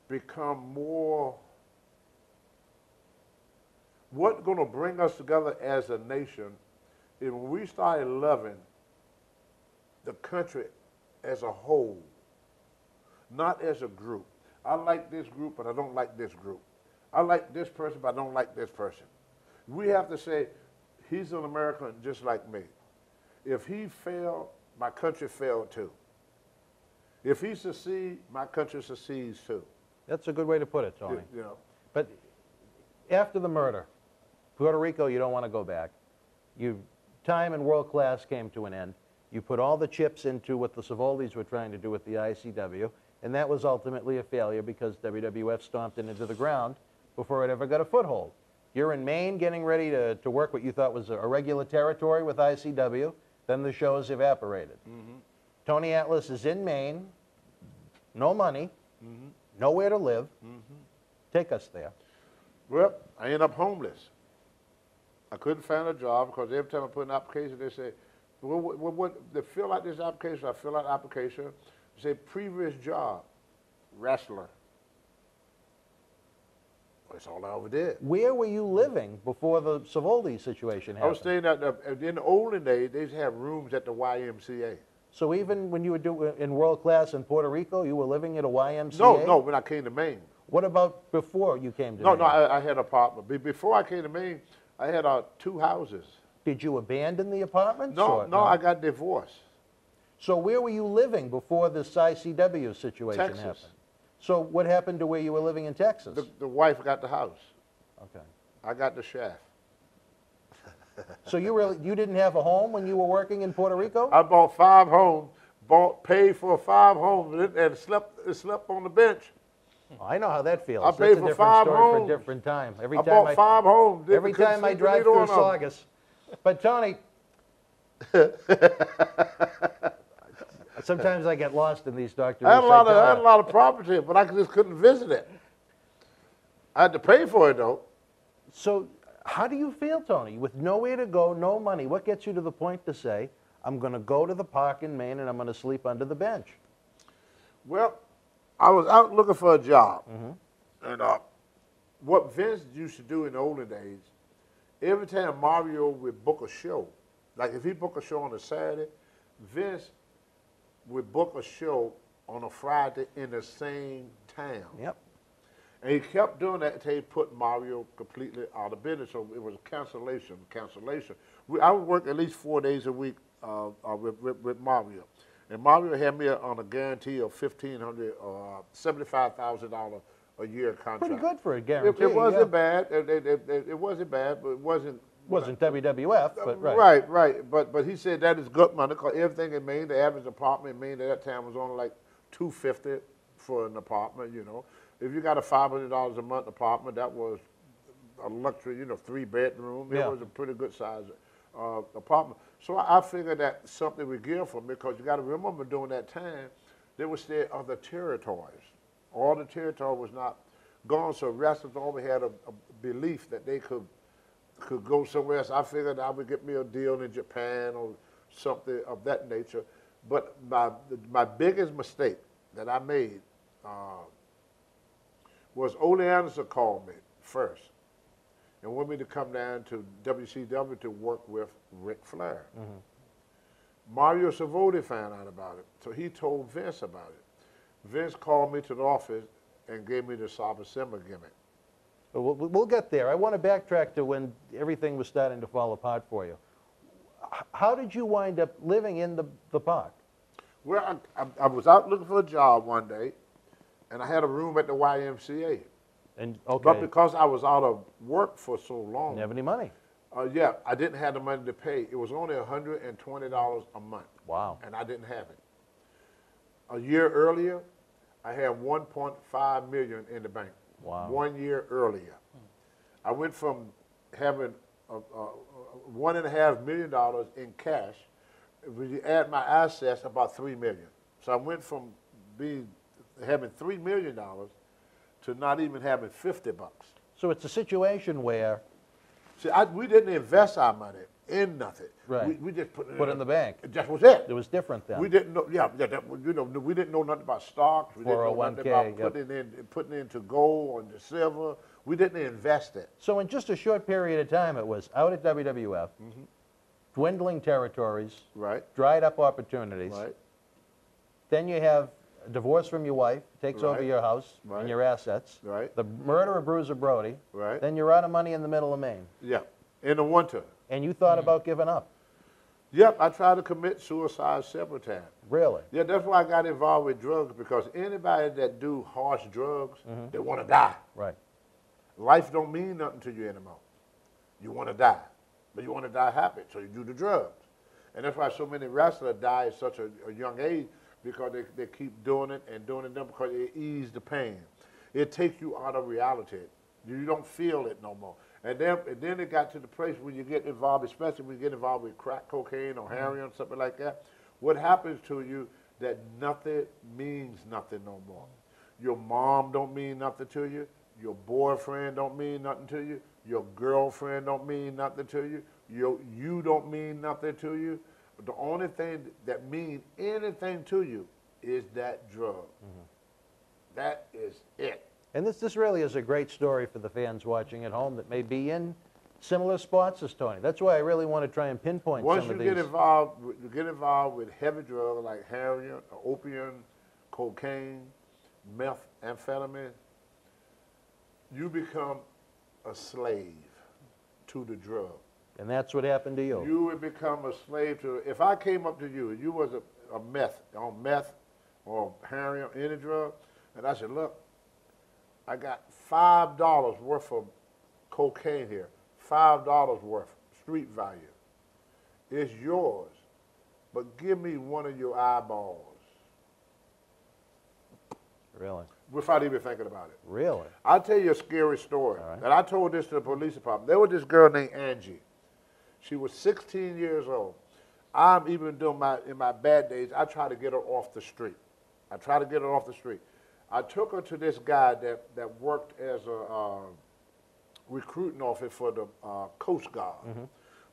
become more. What's going to bring us together as a nation is when we start loving the country as a whole, not as a group. I like this group, but I don't like this group. I like this person, but I don't like this person. We have to say, He's an American just like me. If he failed, my country failed too. If he succeeds, my country succeeds too. That's a good way to put it, Tony. You know. But after the murder, Puerto Rico, you don't want to go back. Time in world class came to an end. You put all the chips into what the Savoldis were trying to do with the ICW, and that was ultimately a failure because WWF stomped it into the ground before it ever got a foothold. You're in Maine getting ready to work what you thought was a regular territory with ICW, then the shows evaporated. Tony Atlas is in Maine, no money, nowhere to live. Take us there. Well, I ended up homeless. I couldn't find a job because every time I put an application, they say, well, they fill out this application. I fill out the application. They say, previous job, wrestler. That's all I ever did. Where were you living before the Savoldi situation happened? I was staying in the olden days, they used to have rooms at the YMCA. So even when you were in world class in Puerto Rico, you were living at a YMCA? No, when I came to Maine. What about before you came to Maine? No, I had an apartment. Before I came to Maine, I had 2 houses. Did you abandon the apartments? No, I got divorced. So where were you living before this ICW situation Texas. happened? So what happened to where you were living in Texas? The wife got the house. Okay. I got the shaft. So you didn't have a home when you were working in Puerto Rico? I bought 5 homes, paid for 5 homes, and slept on the bench. I know how that feels. I paid for 5 homes. For a different time. I bought 5 homes. Every time I drive through Saugus. But Tony, sometimes I get lost in these doctors. I had a lot of property, but I just couldn't visit it. I had to pay for it though. So how do you feel, Tony? With nowhere to go, no money, what gets you to the point to say, I'm going to go to the park in Maine and I'm going to sleep under the bench? Well, I was out looking for a job. And what Vince used to do in the olden days, every time Mario would book a show, like if he booked a show on a Saturday, Vince would book a show on a Friday in the same town. Yep. And he kept doing that until he put Mario completely out of business. So it was cancellation. I would work at least 4 days a week with Mario. And Mario had me on a guarantee of $1,500 or $75,000 a year contract. Pretty good for a guarantee. It wasn't bad. It wasn't bad, but it wasn't. Wasn't WWF, but right. Right. But he said that is good money because everything in Maine, the average apartment in Maine at that time was only like $250 for an apartment. You know, if you got a $500 a month apartment, that was a luxury. 3-bedroom. It was a pretty good size apartment. So I figured that something would give for me because you got to remember during that time, there were still other territories. All the territory was not gone, so wrestlers only had a belief that they could go somewhere else. I figured I would get me a deal in Japan or something of that nature. But my biggest mistake that I made was Ole Anderson called me first and wanted me to come down to WCW to work with Ric Flair. Mario Savoldi found out about it, so he told Vince about it. Vince called me to the office and gave me the Saba Simba gimmick. We'll get there. I want to backtrack to when everything was starting to fall apart for you. How did you wind up living in the park? Well, I was out looking for a job one day, and I had a room at the YMCA. And okay. But because I was out of work for so long. Didn't have any money. Yeah, I didn't have the money to pay. It was only $120 a month. Wow. And I didn't have it. A year earlier, I had $1.5 million in the bank. Wow. 1 year earlier. I went from having $1.5 million in cash. If you add my assets, about $3 million. So I went from having $3 million to not even having $50. So it's a situation where... See, we didn't invest our money in nothing. Right. We just put it in the bank. That was it. It was different then. We didn't know. We didn't know nothing about stocks. We didn't know nothing about 401k, putting into gold or the silver. We didn't invest it. So in just a short period of time, it was out at WWF, dwindling territories, dried up opportunities. Then you have a divorce from your wife, takes over your house and your assets. The murder of Bruiser Brody. Then you're out of money in the middle of Maine. Yeah. in the winter. And you thought about giving up? Yep, I tried to commit suicide several times. Really? Yeah, that's why I got involved with drugs, because anybody that do harsh drugs, they want to die. Right. Life don't mean nothing to you anymore. You want to die, but you want to die happy, so you do the drugs. And that's why so many wrestlers die at such a young age, because they keep doing it because it ease the pain. It takes you out of reality. You don't feel it no more. And then it got to the place when you get involved, especially when you get involved with crack cocaine or heroin or something like that. What happens to you that nothing means nothing no more. Your mom don't mean nothing to you. Your boyfriend don't mean nothing to you. Your girlfriend don't mean nothing to you. You don't mean nothing to you. But the only thing that means anything to you is that drug. That is it. And this really is a great story for the fans watching at home that may be in similar spots as Tony. That's why I really want to try and pinpoint some of these. Once you get involved with heavy drugs like heroin, opium, cocaine, methamphetamine, you become a slave to the drug. And that's what happened to you. You would become a slave to it. If I came up to you, you was on meth or heroin, any drug, and I said, look, I got $5 worth of cocaine here, $5 worth, street value. It's yours, but give me one of your eyeballs. Really? Without even thinking about it. Really? I'll tell you a scary story. Right. And I told this to the police department. There was this girl named Angie. She was 16 years old. I'm even doing in my bad days, I try to get her off the street. I took her to this guy that worked as a recruiting officer for the Coast Guard.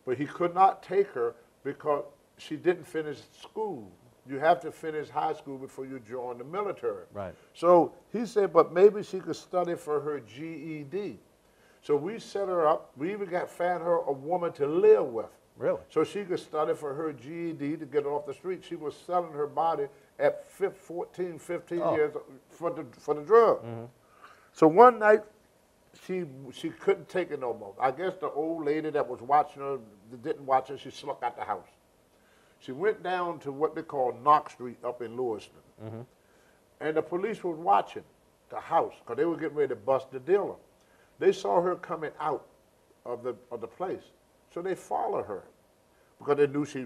But he could not take her because she didn't finish school. You have to finish high school before you join the military. Right. So he said, but maybe she could study for her GED. So we set her up. We even found her a woman to live with. Really? So she could study for her GED to get her off the street. She was selling her body at 14, 15 years for the drug. So one night, she couldn't take it no more. I guess the old lady that was watching her, that didn't watch her, she snuck out the house. She went down to what they call Knox Street up in Lewiston. And the police was watching the house because they were getting ready to bust the dealer. They saw her coming out of the place. So they followed her because they knew she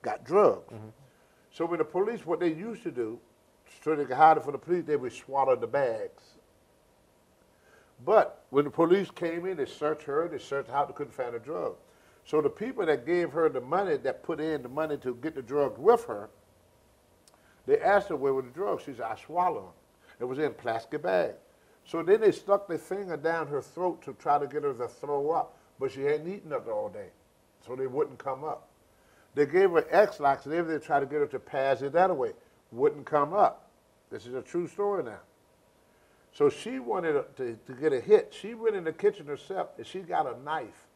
got drugs. So when the police, what they used to do, so they could hide it from the police, they would swallow the bags. But when the police came in, they searched her, they searched the house, they couldn't find a drug. So the people that gave her the money, that put in the money to get the drugs with her, they asked her where were the drugs. She said, I swallowed them. It was in a plastic bag. So then they stuck their finger down her throat to try to get her to throw up, but she hadn't eaten nothing all day, so they wouldn't come up. They gave her X-Lax, and they tried to get her to pass it that way. Wouldn't come up. This is a true story now. So she wanted to get a hit. She went in the kitchen herself, and she got a knife.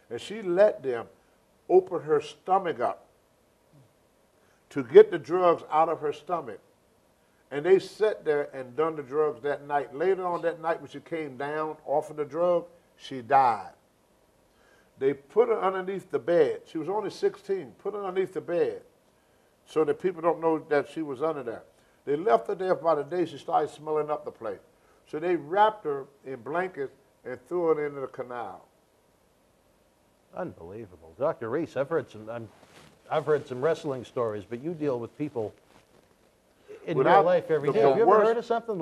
And she let them open her stomach up to get the drugs out of her stomach. And they sat there and done the drugs that night. Later on that night, when she came down off of the drug, she died. They put her underneath the bed. She was only 16. Put her underneath the bed so that people don't know that she was under there. They left her there for about a day. She started smelling up the place. So they wrapped her in blankets and threw her into the canal. Unbelievable. Dr. Reese, I've heard some wrestling stories, but you deal with people in your life every day. Have you ever heard of something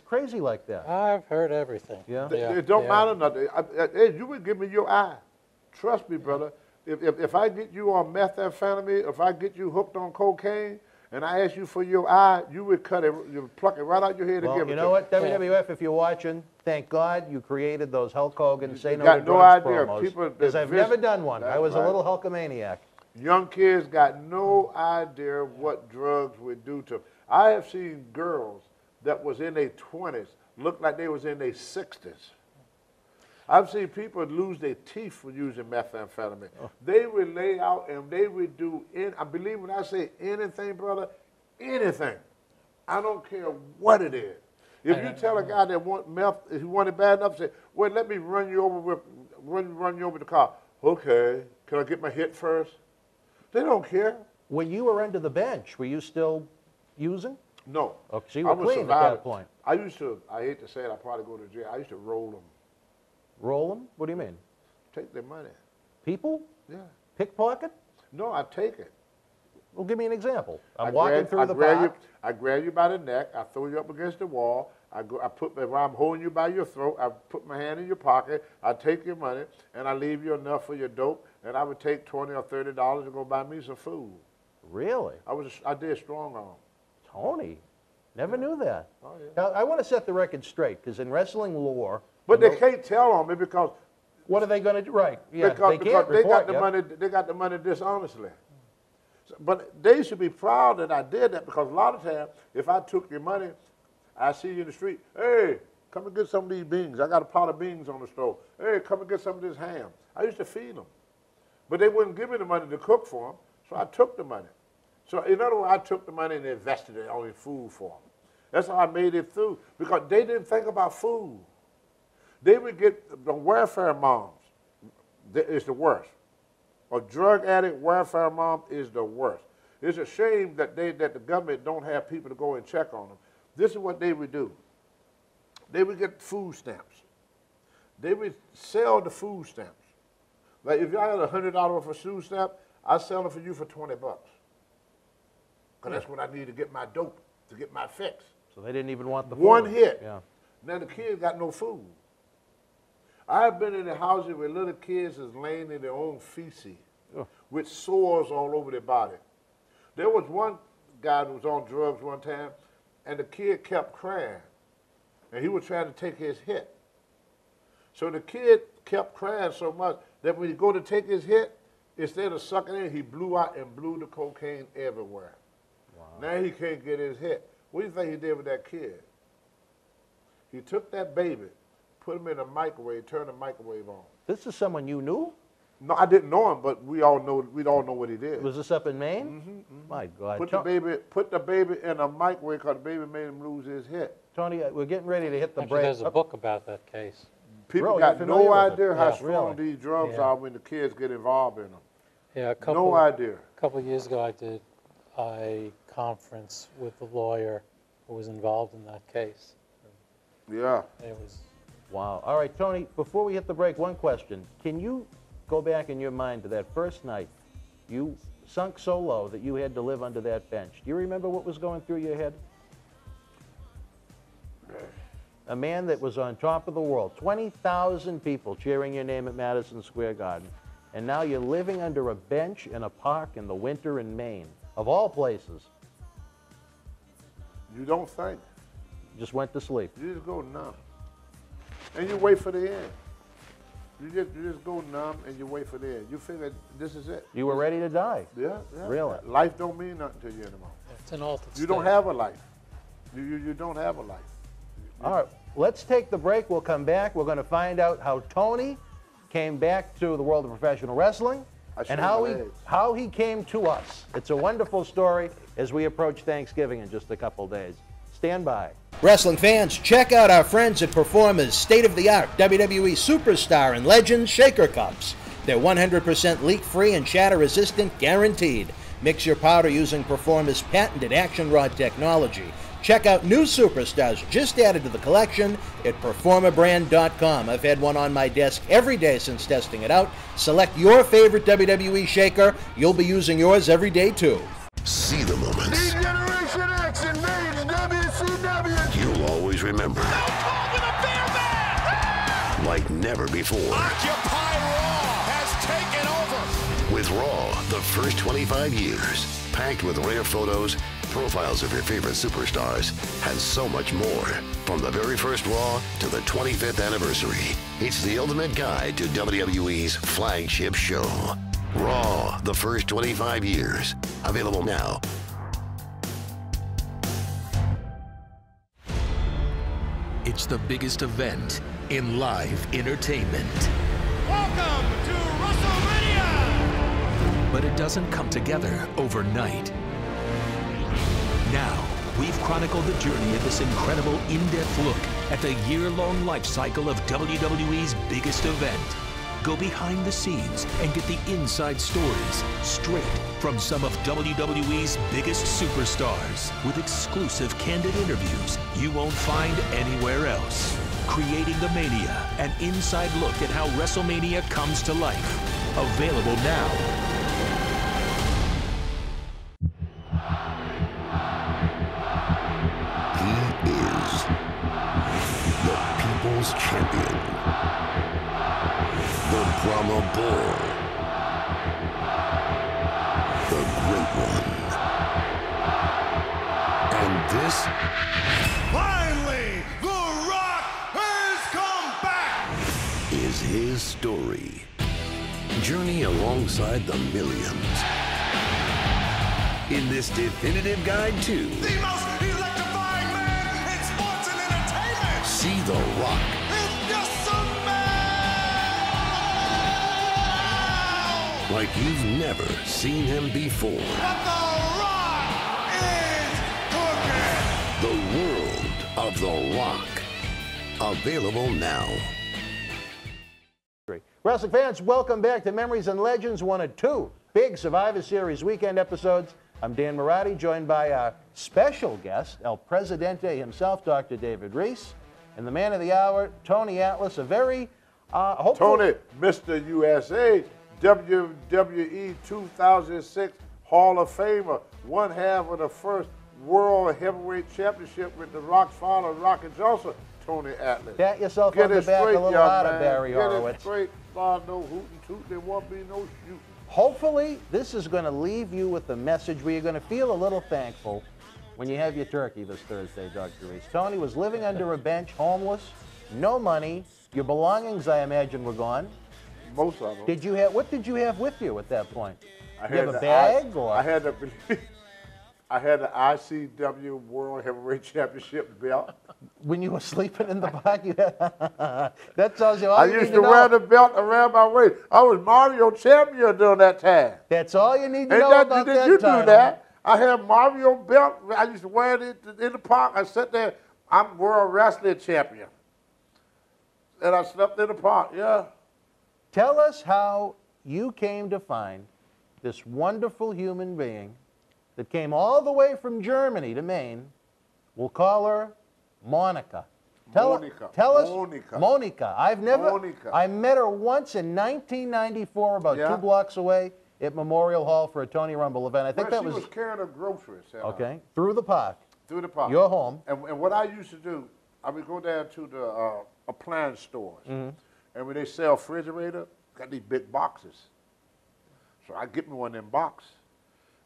crazy like that? I've heard everything. Yeah? It don't matter nothing. Hey, you would give me your eye. Trust me, brother. If I get you on methamphetamine, if I get you hooked on cocaine, and I ask you for your eye, you would cut it, you would pluck it right out your head and give it to me. You know what, WWF, if you're watching, thank God you created those Hulk Hogan Say No to Drugs promos. Because I've never done one. I was a little Hulkamaniac. Young kids got no idea what drugs would do to them. I have seen girls that was in their 20s look like they was in their 60s. I've seen people lose their teeth for using methamphetamine. They would lay out and they would do, I believe when I say anything, brother, anything. I don't care what it is. If you tell a guy that want meth, if you want it bad enough, say, well, let me run you over run you over the car. Okay, can I get my hit first? They don't care. When you were under the bench, were you still using? No. Okay, so you were clean at that point. I used to, I hate to say it, I probably go to jail. I used to roll them. Roll them? What do you mean? Take their money. People? Yeah. Pickpocket? No, I take it. Well, give me an example. I'm walking through the park. I grab you by the neck. I throw you up against the wall. While I'm holding you by your throat, I put my hand in your pocket. I take your money, and I leave you enough for your dope. And I would take $20 or $30 and go buy me some food. Really? I did strong arm. Tony, never knew that. Oh, yeah. Now, I want to set the record straight, because in wrestling lore... But they can't tell on me because... What are they going to do? Right. Yeah, because they got the money. They got the money dishonestly. So, but they should be proud that I did that, because a lot of times, if I took your money, I see you in the street. Hey, come and get some of these beans. I got a pot of beans on the stove. Hey, come and get some of this ham. I used to feed them, but they wouldn't give me the money to cook for them, so I took the money. So in other words, I took the money and invested it on food for them. That's how I made it through, because they didn't think about food. They would get the welfare moms. It's the worst. A drug addict welfare mom is the worst. It's a shame that the government don't have people to go and check on them. This is what they would do. They would get food stamps. They would sell the food stamps. Like if I had $100 worth of food stamp, I'd sell them for you for $20. Because that's what I need to get my dope, to get my fix. So they didn't even want the food. One hit. Yeah. Now the kids got no food. I've been in the houses where little kids is laying in their own feces with sores all over their body. There was one guy who was on drugs one time, and the kid kept crying, and he was trying to take his hit. So the kid kept crying so much that when he go to take his hit, instead of sucking in, he blew out and blew the cocaine everywhere. Wow. Now he can't get his hit. What do you think he did with that kid? He took that baby, put him in a microwave, turned the microwave on. This is someone you knew? No, I didn't know him, but we all know what he did. Was this up in Maine? Mm-hmm, mm-hmm. My God. Put the baby in a microwave because the baby made him lose his hit. Tony, we're getting ready to hit the break. There's a book about that case. People got no idea how strong these drugs are when the kids get involved in them. Yeah, no idea. A couple of years ago, I did a conference with a lawyer who was involved in that case. Yeah. It was... Wow. All right, Tony, before we hit the break, one question. Can you go back in your mind to that first night you sunk so low that you had to live under that bench? Do you remember what was going through your head? A man that was on top of the world, 20,000 people cheering your name at Madison Square Garden, and now you're living under a bench in a park in the winter in Maine, of all places. You don't think. You just went to sleep. You just go numb. And you wait for the end. You just go numb and you wait for the end. You figure this is it. You were ready to die. Yeah. Really? Life don't mean nothing to you anymore. It's an altered state. You don't have a life. You don't have a life. All right, let's take the break. We'll come back. We're going to find out how Tony came back to the world of professional wrestling and how he came to us. It's a wonderful story as we approach Thanksgiving in just a couple days. Stand by. Wrestling fans, check out our friends at Performa's state-of-the-art WWE Superstar and Legends Shaker Cups. They're 100% leak-free and shatter-resistant, guaranteed. Mix your powder using Performa's patented action rod technology. Check out new Superstars just added to the collection at PerformaBrand.com. I've had one on my desk every day since testing it out. Select your favorite WWE shaker. You'll be using yours every day, too. See the moments. Generation X and Maine WCW. You'll always remember. Like never before. Occupy Raw has taken over. With Raw, the first 25 years, packed with rare photos, profiles of your favorite superstars, and so much more. From the very first Raw to the 25th anniversary, it's the ultimate guide to WWE's flagship show. Raw, the first 25 years. Available now. It's the biggest event in live entertainment. Welcome to WrestleMania! But it doesn't come together overnight. Now, we've chronicled the journey of this incredible in-depth look at the year-long life cycle of WWE's biggest event. Go behind the scenes and get the inside stories straight from some of WWE's biggest superstars with exclusive candid interviews you won't find anywhere else. Creating the Mania, an inside look at how WrestleMania comes to life. Available now. He is the People's Champion, the Brahma Bull, the Great One. And this, Finally, The Rock has come back! is his story. Journey alongside the millions in this definitive guide to The most electrifying man in sports and entertainment! See The Rock. It's just a man! Like you've never seen him before. But The Rock is cooking! The World of The Rock. Available now. Wrestling fans, welcome back to Memories and Legends, one of two big Survivor Series weekend episodes. I'm Dan Marotti, joined by our special guest, El Presidente himself, Dr. David Reese, and the man of the hour, Tony Atlas, a very hopeful... Tony, Mr. USA, WWE 2006 Hall of Famer, one half of the first World Heavyweight Championship with The Rock's father, Rocky Johnson, Tony Atlas. Pat yourself on the back a little harder, Barry Horowitz. Get it straight, no hootin' toot, there won't be no shooting. Hopefully, this is going to leave you with a message where you're going to feel a little thankful when you have your turkey this Thursday, Dr. Reese. Tony was living under a bench, homeless, no money. Your belongings, I imagine, were gone. Most of them. Did you have? What did you have with you at that point? I you have a bag, or I had the ICW World Heavyweight Championship belt. When you were sleeping in the park, you had, that tells you all I you used need to know. wear the belt around my waist. I was Mario champion during that time. That's all you need to Ain't know that, about did that you time. do that? I had Mario belt. I used to wear it in the park. I sat there. I'm world wrestling champion. And I slept in the park, yeah. Tell us how you came to find this wonderful human being that came all the way from Germany to Maine. We'll call her Monica. Tell us, Monica. I met her once in 1994, about 2 blocks away at Memorial Hall for a Tony Rumble event. I think Well, that she was carrying her groceries. Okay, through the park. Through the park. Your home. And what I used to do, I would go down to the appliance stores, and when they sell refrigerator, got these big boxes. So I get me one of them boxes.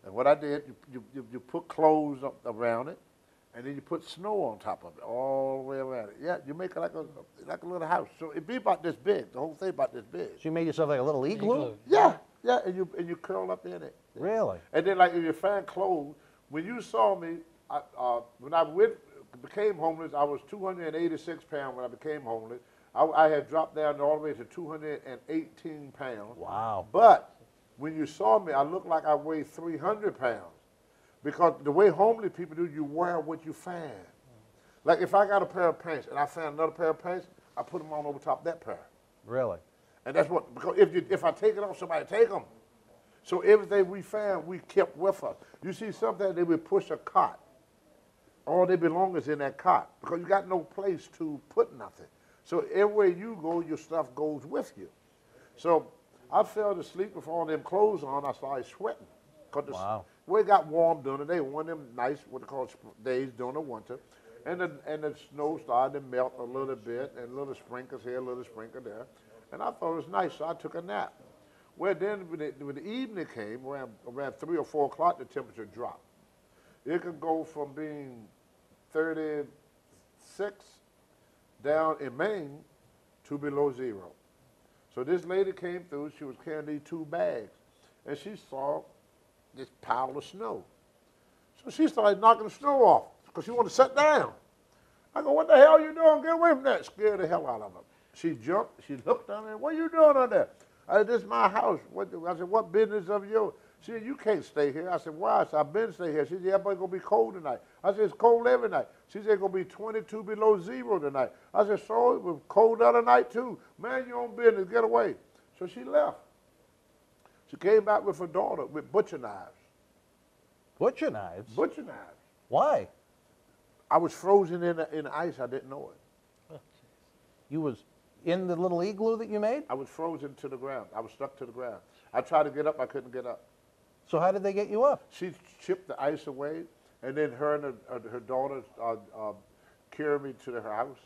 And what I did, you put clothes up around it, and then you put snow on top of it, all the way around it. Yeah, you make it like a little house. So it'd be about this big, the whole thing about this big. So you made yourself like a little igloo? Yeah, and you curl up in it. Really? And then like if you find clothes, when you saw me, when I became homeless, I was 286 pounds when I became homeless. I had dropped down all the way to 218 pounds. Wow. But when you saw me, I looked like I weighed 300 pounds. Because the way homeless people do, you wear what you find. Like if I got a pair of pants and I found another pair of pants, I put them on over top of that pair. Really? And that's what, because if I take it off, somebody take them. So everything we found, we kept with us. You see, sometimes they would push a cot. All their belongings in that cot because you got no place to put nothing. So everywhere you go, your stuff goes with you. So I fell to sleep with all them clothes on. I started sweating. Wow. Well, it got warm during the day. One of them nice, what they call days during the winter. And the snow started to melt a little bit, and little sprinkles here, little sprinkle there. And I thought it was nice, so I took a nap. Well, then when the evening came, around 3 or 4 o'clock, the temperature dropped. It could go from being 36 down in Maine to below 0. So this lady came through, she was carrying these 2 bags, and she saw this pile of snow. So she started knocking the snow off because she wanted to sit down. I go, what the hell are you doing? Get away from that. Scared the hell out of her. She jumped, she looked down there, what are you doing on there? I said, this is my house. I said, what business of yours? She said, you can't stay here. I said, why? I said, I've been staying here. She said, yeah, but it's going to be cold tonight. I said, it's cold every night. She said, it's going to be 22 below 0 tonight. I said, so it was cold the other night too. Man, your own business, get away. So she left. She came back with her daughter with butcher knives. Butcher knives? Butcher knives. Why? I was frozen in the ice. I didn't know it. You was in the little igloo that you made? I was frozen to the ground. I was stuck to the ground. I tried to get up. I couldn't get up. So how did they get you up? She chipped the ice away, and then her and her daughter carried me to her house.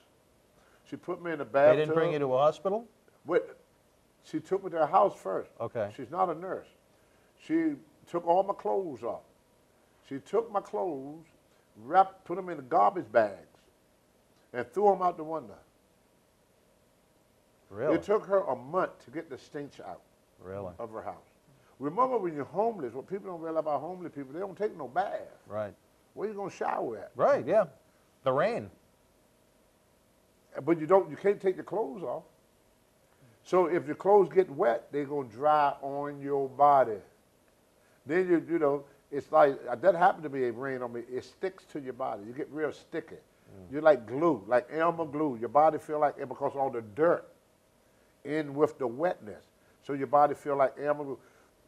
She put me in a bathtub. They didn't bring you to a hospital? She took me to her house first. Okay. She's not a nurse. She took all my clothes off. She took my clothes, put them in the garbage bags, and threw them out the window. Really? It took her a month to get the stench out of her house. Remember, when you're homeless, what people don't realize about homeless people, they don't take no bath. Right. Where you gonna shower at? Right, yeah. The rain. But you can't take your clothes off. So if your clothes get wet, they're gonna dry on your body. Then you know, it's like, that happened to me, it rained on me, it sticks to your body. You get real sticky. You're like glue, like Elmer glue. Your body feel like it because all the dirt in with the wetness. So your body feel like Elmer glue.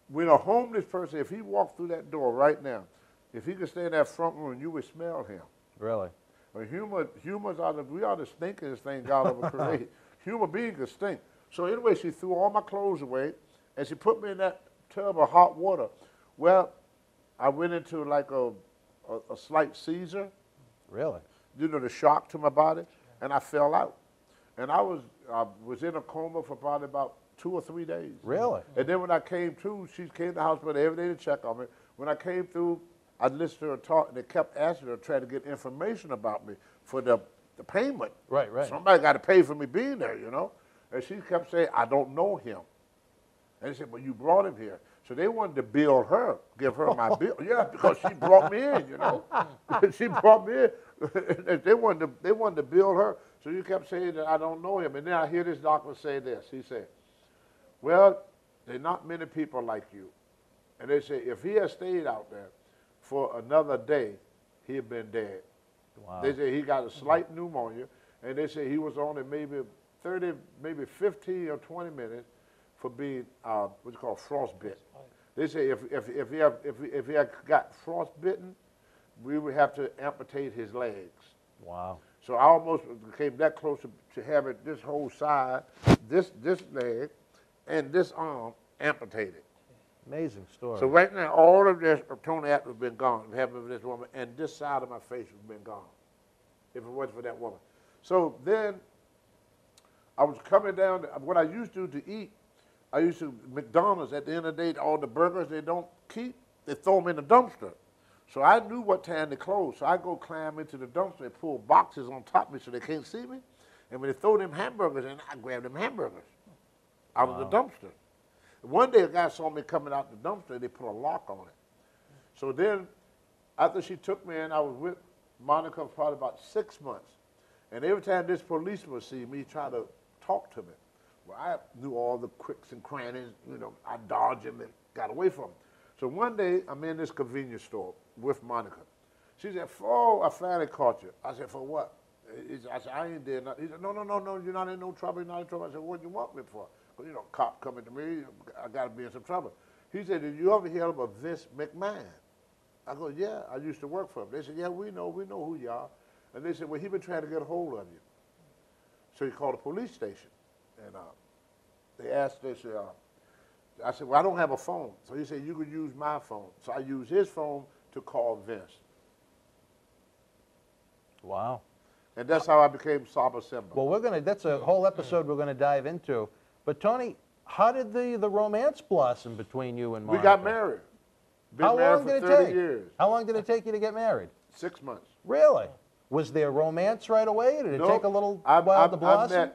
When a homeless person, if he walked through that door right now, if he could stay in that front room, you would smell him. Really? Humans we are the stinkest thing God ever created. Human beings can stink. So anyway, she threw all my clothes away, and she put me in that tub of hot water. Well, I went into like a slight seizure. Really? You know, the shock to my body, and I fell out. And I was in a coma for probably about 2 or 3 days. Really? And then when I came to, she came to the hospital every day to check on me. When I came through, I listened to her talk, and they kept asking her, trying to get information about me for the payment. Right. Somebody got to pay for me being there, you know. And she kept saying, I don't know him. And they said, well, you brought him here. So they wanted to bill her, give her my bill. Yeah, because she brought me in, you know. She brought me in. They wanted to bill her. So you kept saying that I don't know him. And then I hear this doctor say this. He said, well, there are not many people like you. And they say, if he had stayed out there for another day, he'd have been dead. Wow. They say he got a slight pneumonia, and they say he was only maybe 30, maybe 15 or 20 minutes for being what's called frostbitten. They say if he had got frostbitten, we would have to amputate his legs. Wow. So I almost came that close to having this whole side, this leg, and this arm amputated. Amazing story. So right now, all of this Tony Atlas has been gone, having this woman, and this side of my face has been gone, if it wasn't for that woman. So then I was coming down, what I used to eat, I used to, McDonald's, at the end of the day, all the burgers they don't keep, they throw them in the dumpster. So I knew what time to close. So I go climb into the dumpster and pull boxes on top of me so they can't see me. And when they throw them hamburgers in, I grab them hamburgers out of the dumpster. One day a guy saw me coming out the dumpster, they put a lock on it. So then, after she took me in, I was with Monica for probably about 6 months. And every time this policeman would see me, try to talk to me. Well, I knew all the crooks and crannies, you know, I dodged him and got away from him. So one day, I'm in this convenience store with Monica. She said, "Oh, I finally caught you." I said, "For what?" I said, "I ain't did nothing." He said, "No, you're not in no trouble, you're not in trouble." I said, "What do you want me for?" Because, you know, cop coming to me, I got to be in some trouble. He said, "Did you ever hear of Vince McMahon?" I go, "Yeah, I used to work for him." They said, "Yeah, we know who you are." And they said, "Well, he been trying to get a hold of you." So he called the police station. And they asked, they said, I said, "Well, I don't have a phone." So he said, "You could use my phone." So I used his phone to call Vince. Wow. And that's how I became Saba Simba. Well, that's a whole episode we're going to dive into. But Tony, how did the romance blossom between you and Monica? We got married. Been married for 30 years. How long did it take you to get married? 6 months. Really? Was there romance right away? Did it take a little while to blossom?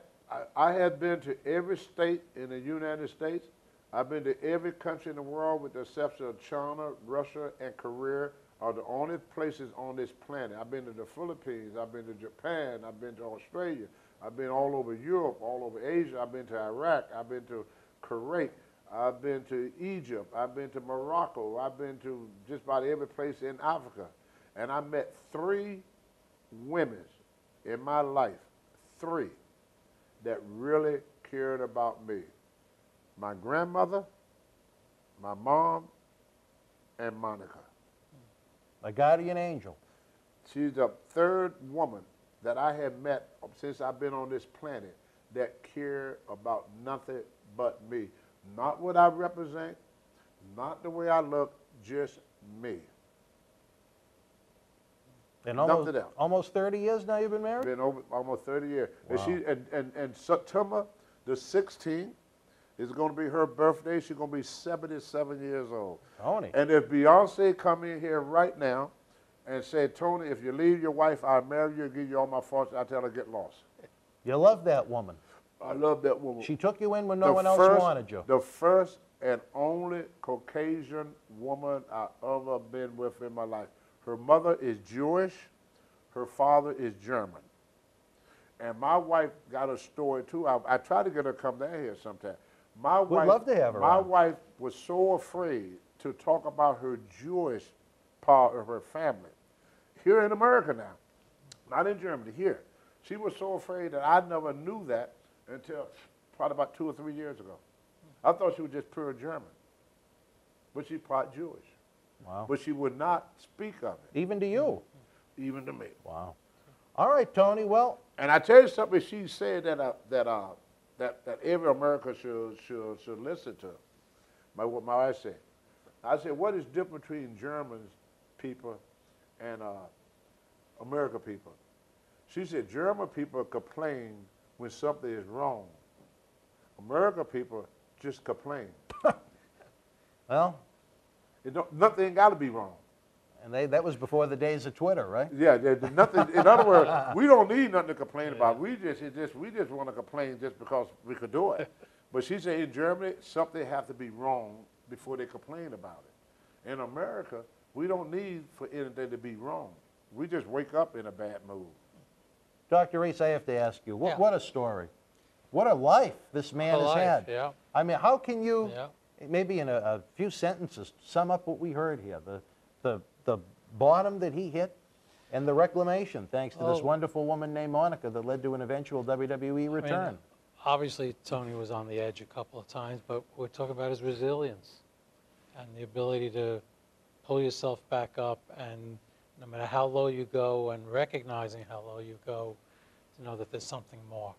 I had been to every state in the United States. I've been to every country in the world with the exception of China, Russia, and Korea are the only places on this planet. I've been to the Philippines, I've been to Japan, I've been to Australia, I've been all over Europe, all over Asia, I've been to Iraq, I've been to Kuwait, I've been to Egypt, I've been to Morocco, I've been to just about every place in Africa. And I met 3 women in my life, 3, that really cared about me. my grandmother, my mom, and Monica. A guardian angel. She's the third woman that I have met since I've been on this planet that cared about nothing but me. Not what I represent, not the way I look, just me. And Nothing else. almost 30 years now you've been married? Been over almost 30 years. Wow. And September the 16th is going to be her birthday. She's going to be 77 years old. Tony. And if Beyonce come in here right now and say, Tony, if you leave your wife, I'll marry you and give you all my fortune, I'll tell her get lost. You love that woman. I love that woman. She took you in when no one else wanted you. The first and only Caucasian woman I've ever been with in my life. Her mother is Jewish. Her father is German. And my wife got a story, too. I tried to get her to come down here sometime. We'd love to have her My on. wife was so afraid to talk about her Jewish part of her family. Here in America now, not in Germany, here. She was so afraid that I never knew that until probably about 2 or 3 years ago. I thought she was just pure German, but she's part Jewish. Wow. But she would not speak of it. Even to you? Even to me. Wow. All right, Tony, well. And I tell you something, she said that every American should listen to. What my wife said. I said, what is different between German people and American people? She said, German people complain when something is wrong. American people just complain. Well. Nothing got to be wrong. And that was before the days of Twitter, right? Yeah, there's nothing. In other words, we don't need nothing to complain about. We just want to complain just because we could do it. But she said in Germany, something has to be wrong before they complain about it. In America, we don't need for anything to be wrong. We just wake up in a bad mood. Dr. Reese, I have to ask you, what a story. What a life this man has had. Yeah. I mean, how can you, maybe in a few sentences, sum up what we heard here? The bottom that he hit and the reclamation, thanks to this wonderful woman named Monica that led to an eventual WWE return. I mean, obviously, Tony was on the edge a couple of times, but we're talking about his resilience and the ability to pull yourself back up, and no matter how low you go and recognizing how low you go, to know that there's something more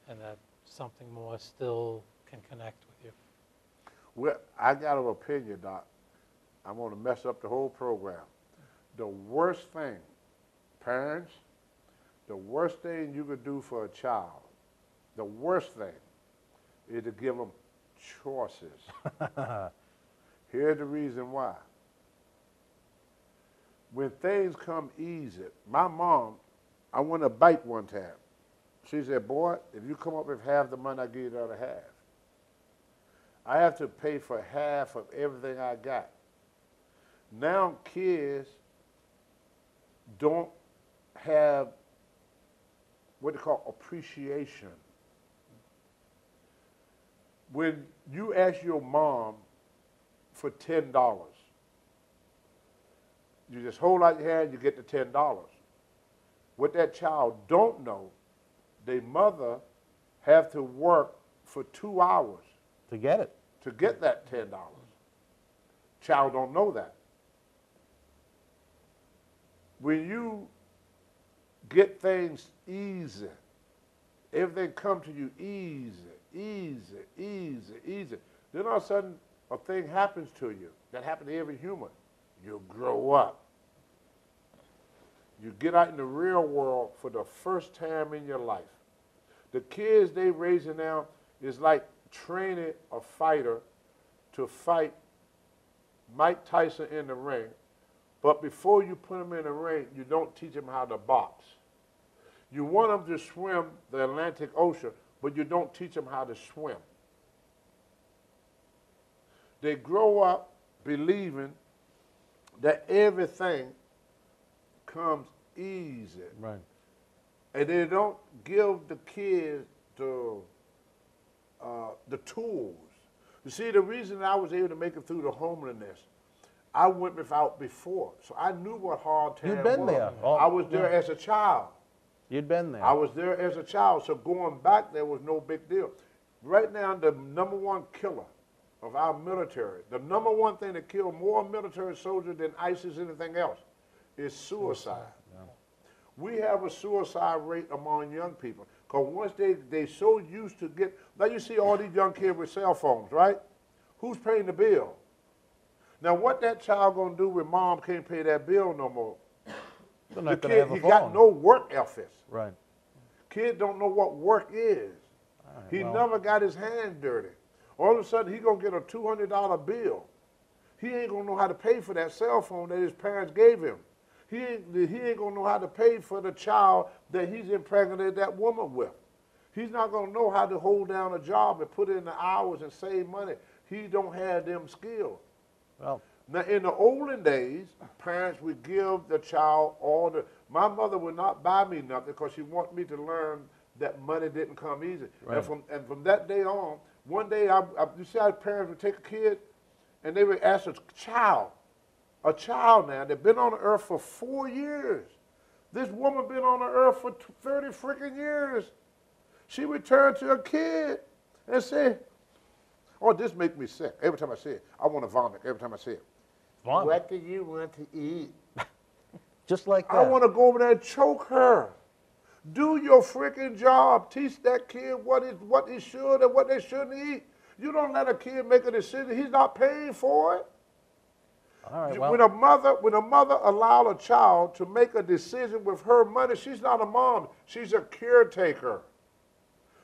and that something more still can connect with you. Well, I got an opinion, Doc. I'm going to mess up the whole program. The worst thing, parents, the worst thing you could do for a child, the worst thing is to give them choices. Here's the reason why. When things come easy, my mom, I won a bike one time. She said, boy, if you come up with half the money, I give you the other half. I have to pay for half of everything I got. Now kids don't have what they call appreciation. When you ask your mom for $10, you just hold out your hand, you get the $10. What that child don't know, their mother have to work for 2 hours to get it. To get that $10. Child don't know that. When you get things easy, everything come to you easy, easy, easy, easy. Then all of a sudden, a thing happens to you that happens to every human. You grow up. You get out in the real world for the first time in your life. The kids they raising now is like training a fighter to fight Mike Tyson in the ring. But before you put them in the ring, you don't teach them how to box. You want them to swim the Atlantic Ocean, but you don't teach them how to swim. They grow up believing that everything comes easy. Right. And they don't give the kids the tools. You see, the reason I was able to make it through the homelessness, I went without before, so I knew what hard time was. You'd been there. I was there as a child. You'd been there. I was there as a child, so going back there was no big deal. Right now, the #1 killer of our military, the #1 thing that kills more military soldiers than ISIS, anything else, is suicide. Yeah. We have a suicide rate among young people. Because once they so used to get, now you see all these young kids with cell phones, right? Who's paying the bill? Now what that child gonna do when mom can't pay that bill no more? They're not the gonna have kid, a he got no work ethic. Right. Kid don't know what work is. Right, he well, never got his hands dirty. All of a sudden he gonna get a $200 bill. He ain't gonna know how to pay for that cell phone that his parents gave him. He ain't gonna know how to pay for the child that he's impregnated that woman with. He's not gonna know how to hold down a job and put in the hours and save money. He don't have them skills. Well, now in the olden days, parents would give the child all the. My mother would not buy me nothing because she wanted me to learn that money didn't come easy. Right. And from that day on, one day you see how parents would take a kid and they would ask a child now that been on the earth for 4 years. This woman been on the earth for 30 freaking years. She would turn to a kid and say, oh, this makes me sick. Every time I see it, I want to vomit every time I see it. Vomit? What do you want to eat? Just like that. I want to go over there and choke her. Do your freaking job. Teach that kid what he should and what they shouldn't eat. You don't let a kid make a decision. He's not paying for it. All right, well. When a mother allows a child to make a decision with her money, she's not a mom. She's a caretaker.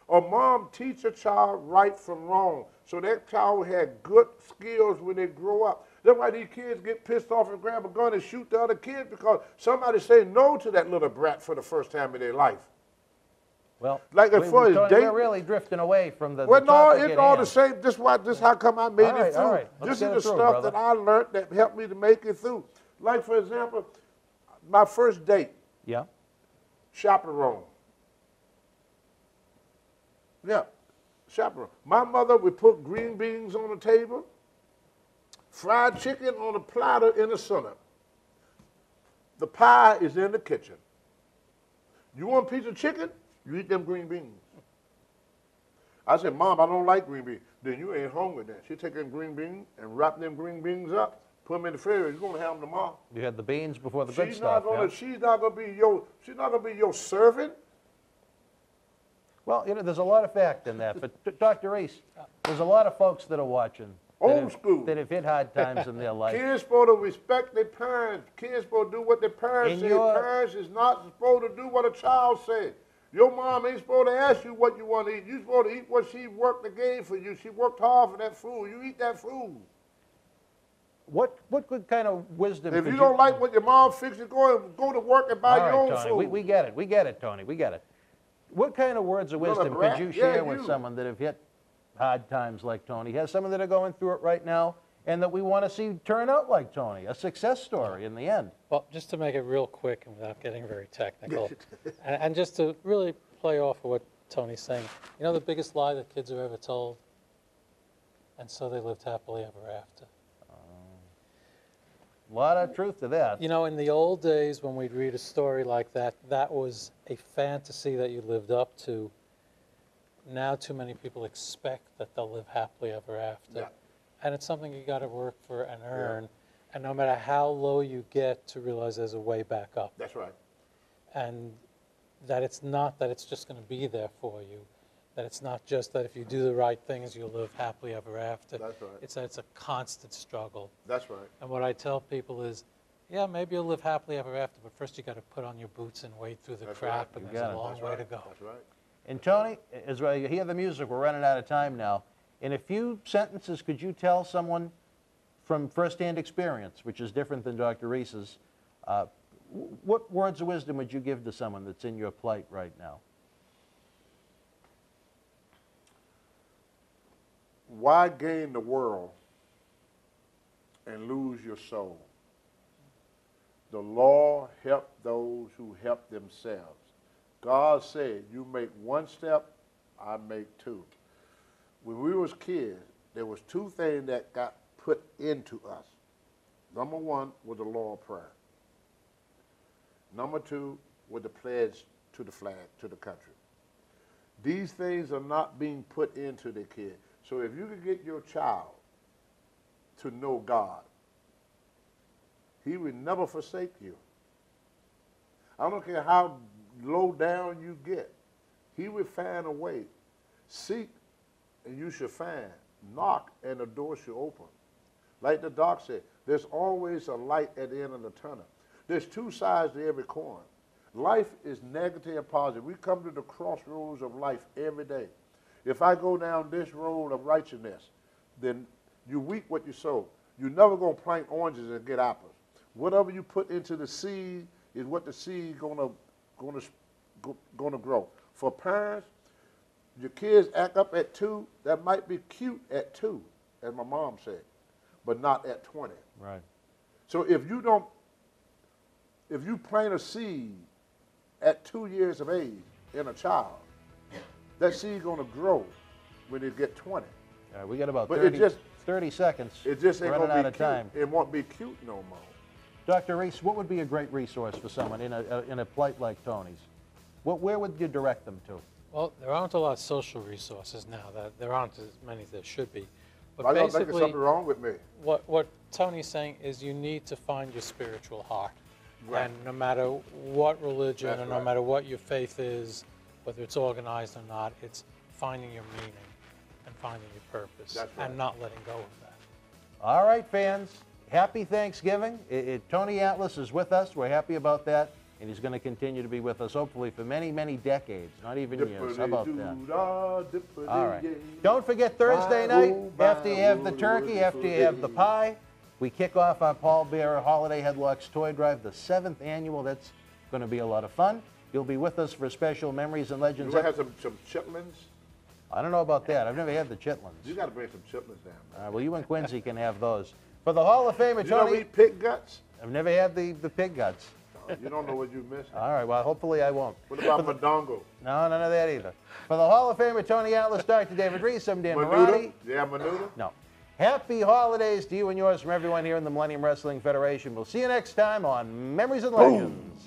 A mom teach a child right from wrong, so that child had good skills when they grow up. That's why these kids get pissed off and grab a gun and shoot the other kids, because somebody say no to that little brat for the first time in their life. Well, like we're really drifting away from the. Well, the no, topic it's at all hand. the same. This how come I made it through. All right. This Let's is the get it through, stuff brother. that I learned that helped me to make it through. Like for example, my first date. Yeah. Chaperone. Yeah, chaperone. My mother would put green beans on the table, fried chicken on a platter in the center. The pie is in the kitchen. You want a piece of chicken? You eat them green beans. I said, Mom, I don't like green beans. Then you ain't hungry then. She take them green beans and wrap them green beans up, put them in the refrigerator. You're gonna have them tomorrow. You had the beans before the good stuff. She's not gonna be your servant. Well, you know, there's a lot of fact in that. But Dr. Reese, there's a lot of folks that are watching. Old school. That have hit hard times in their life. Kids supposed to respect their parents. Kids supposed to do what their parents say. Parents is not supposed to do what a child says. Your mom ain't supposed to ask you what you want to eat. You're supposed to eat what she worked the game for you. She worked hard for that food. You eat that food. What good kind of wisdom? If you don't like what your mom fixes, go to work and buy your own Tony, food. We get it. We get it, Tony. We get it. What kind of words of wisdom could you share with someone that have hit hard times like Tony? Has someone that are going through it right now and that we want to see turn out like Tony, a success story in the end? Well, just to make it real quick and without getting very technical, and just to really play off of what Tony's saying, you know the biggest lie that kids are ever told? And so they lived happily ever after. A lot of truth to that. You know, in the old days when we'd read a story like that, that was a fantasy that you lived up to. Now too many people expect that they'll live happily ever after. Yeah. And it's something you got to work for and earn. Yeah. And no matter how low you get, to realize there's a way back up. That's right. And that it's not that it's just going to be there for you. That it's not just that if you do the right things, you'll live happily ever after. That's right. It's that it's a constant struggle. That's right. And what I tell people is, yeah, maybe you'll live happily ever after, but first you got to put on your boots and wade through the crap, and there's a long way to go. That's right. And Tony, as well, you hear the music, we're running out of time now. In a few sentences, could you tell someone from firsthand experience, which is different than Dr. Reese's, what words of wisdom would you give to someone that's in your plight right now? Why gain the world and lose your soul? The law helped those who help themselves. God said, you make one step, I make two. When we was kids, there was two things that got put into us. Number one was the law of prayer. Number two was the pledge to the flag, to the country. These things are not being put into the kid. So if you could get your child to know God, he will never forsake you. I don't care how low down you get. He will find a way. Seek, and you shall find. Knock, and the door shall open. Like the doc said, there's always a light at the end of the tunnel. There's two sides to every coin. Life is negative and positive. We come to the crossroads of life every day. If I go down this road of righteousness, then you reap what you sow. You're never going to plant oranges and get apples. Whatever you put into the seed is what the seed gonna grow. For parents, your kids act up at 2, that might be cute at 2, as my mom said, but not at 20. Right. So if you plant a seed at 2 years of age in a child, that seed gonna grow when they get 20. We got about But 30 seconds. It just ain't running gonna out be of cute. time. It won't be cute no more. Dr. Reese, what would be a great resource for someone in a plight like Tony's? Where would you direct them to? Well, there aren't a lot of social resources now. There aren't as many as there should be. But I don't think there's basically, something wrong with me. What Tony's saying is you need to find your spiritual heart. Right. And no matter what religion That's and right. no matter what your faith is, whether it's organized or not, it's finding your meaning and finding your purpose. That's right. And not letting go of that. All right, fans. Happy Thanksgiving. Tony Atlas is with us. We're happy about that. And he's going to continue to be with us, hopefully, for many, many decades, not even years. How about that? All right. Don't forget Thursday night, after you have the turkey, after you have the pie, we kick off our Paul Bearer Holiday Headlocks Toy Drive, the 7th annual. That's going to be a lot of fun. You'll be with us for special Memories and Legends. You want to have some chitlins? I don't know about that. I've never had the chitlins. You got to bring some chitlins down. Well, you and Quincy can have those. For the Hall of Famer, You Tony. don't eat pig guts? I've never had the pig guts. You don't know what you missed. All right, well, hopefully I won't. What about Madongo? No, none of that either. For the Hall of Famer, Tony Atlas, Dr. David Reese, I'm Dan Menudo? Marani. Yeah, Menudo? No. Happy holidays to you and yours from everyone here in the Millennium Wrestling Federation. We'll see you next time on Memories and Legends.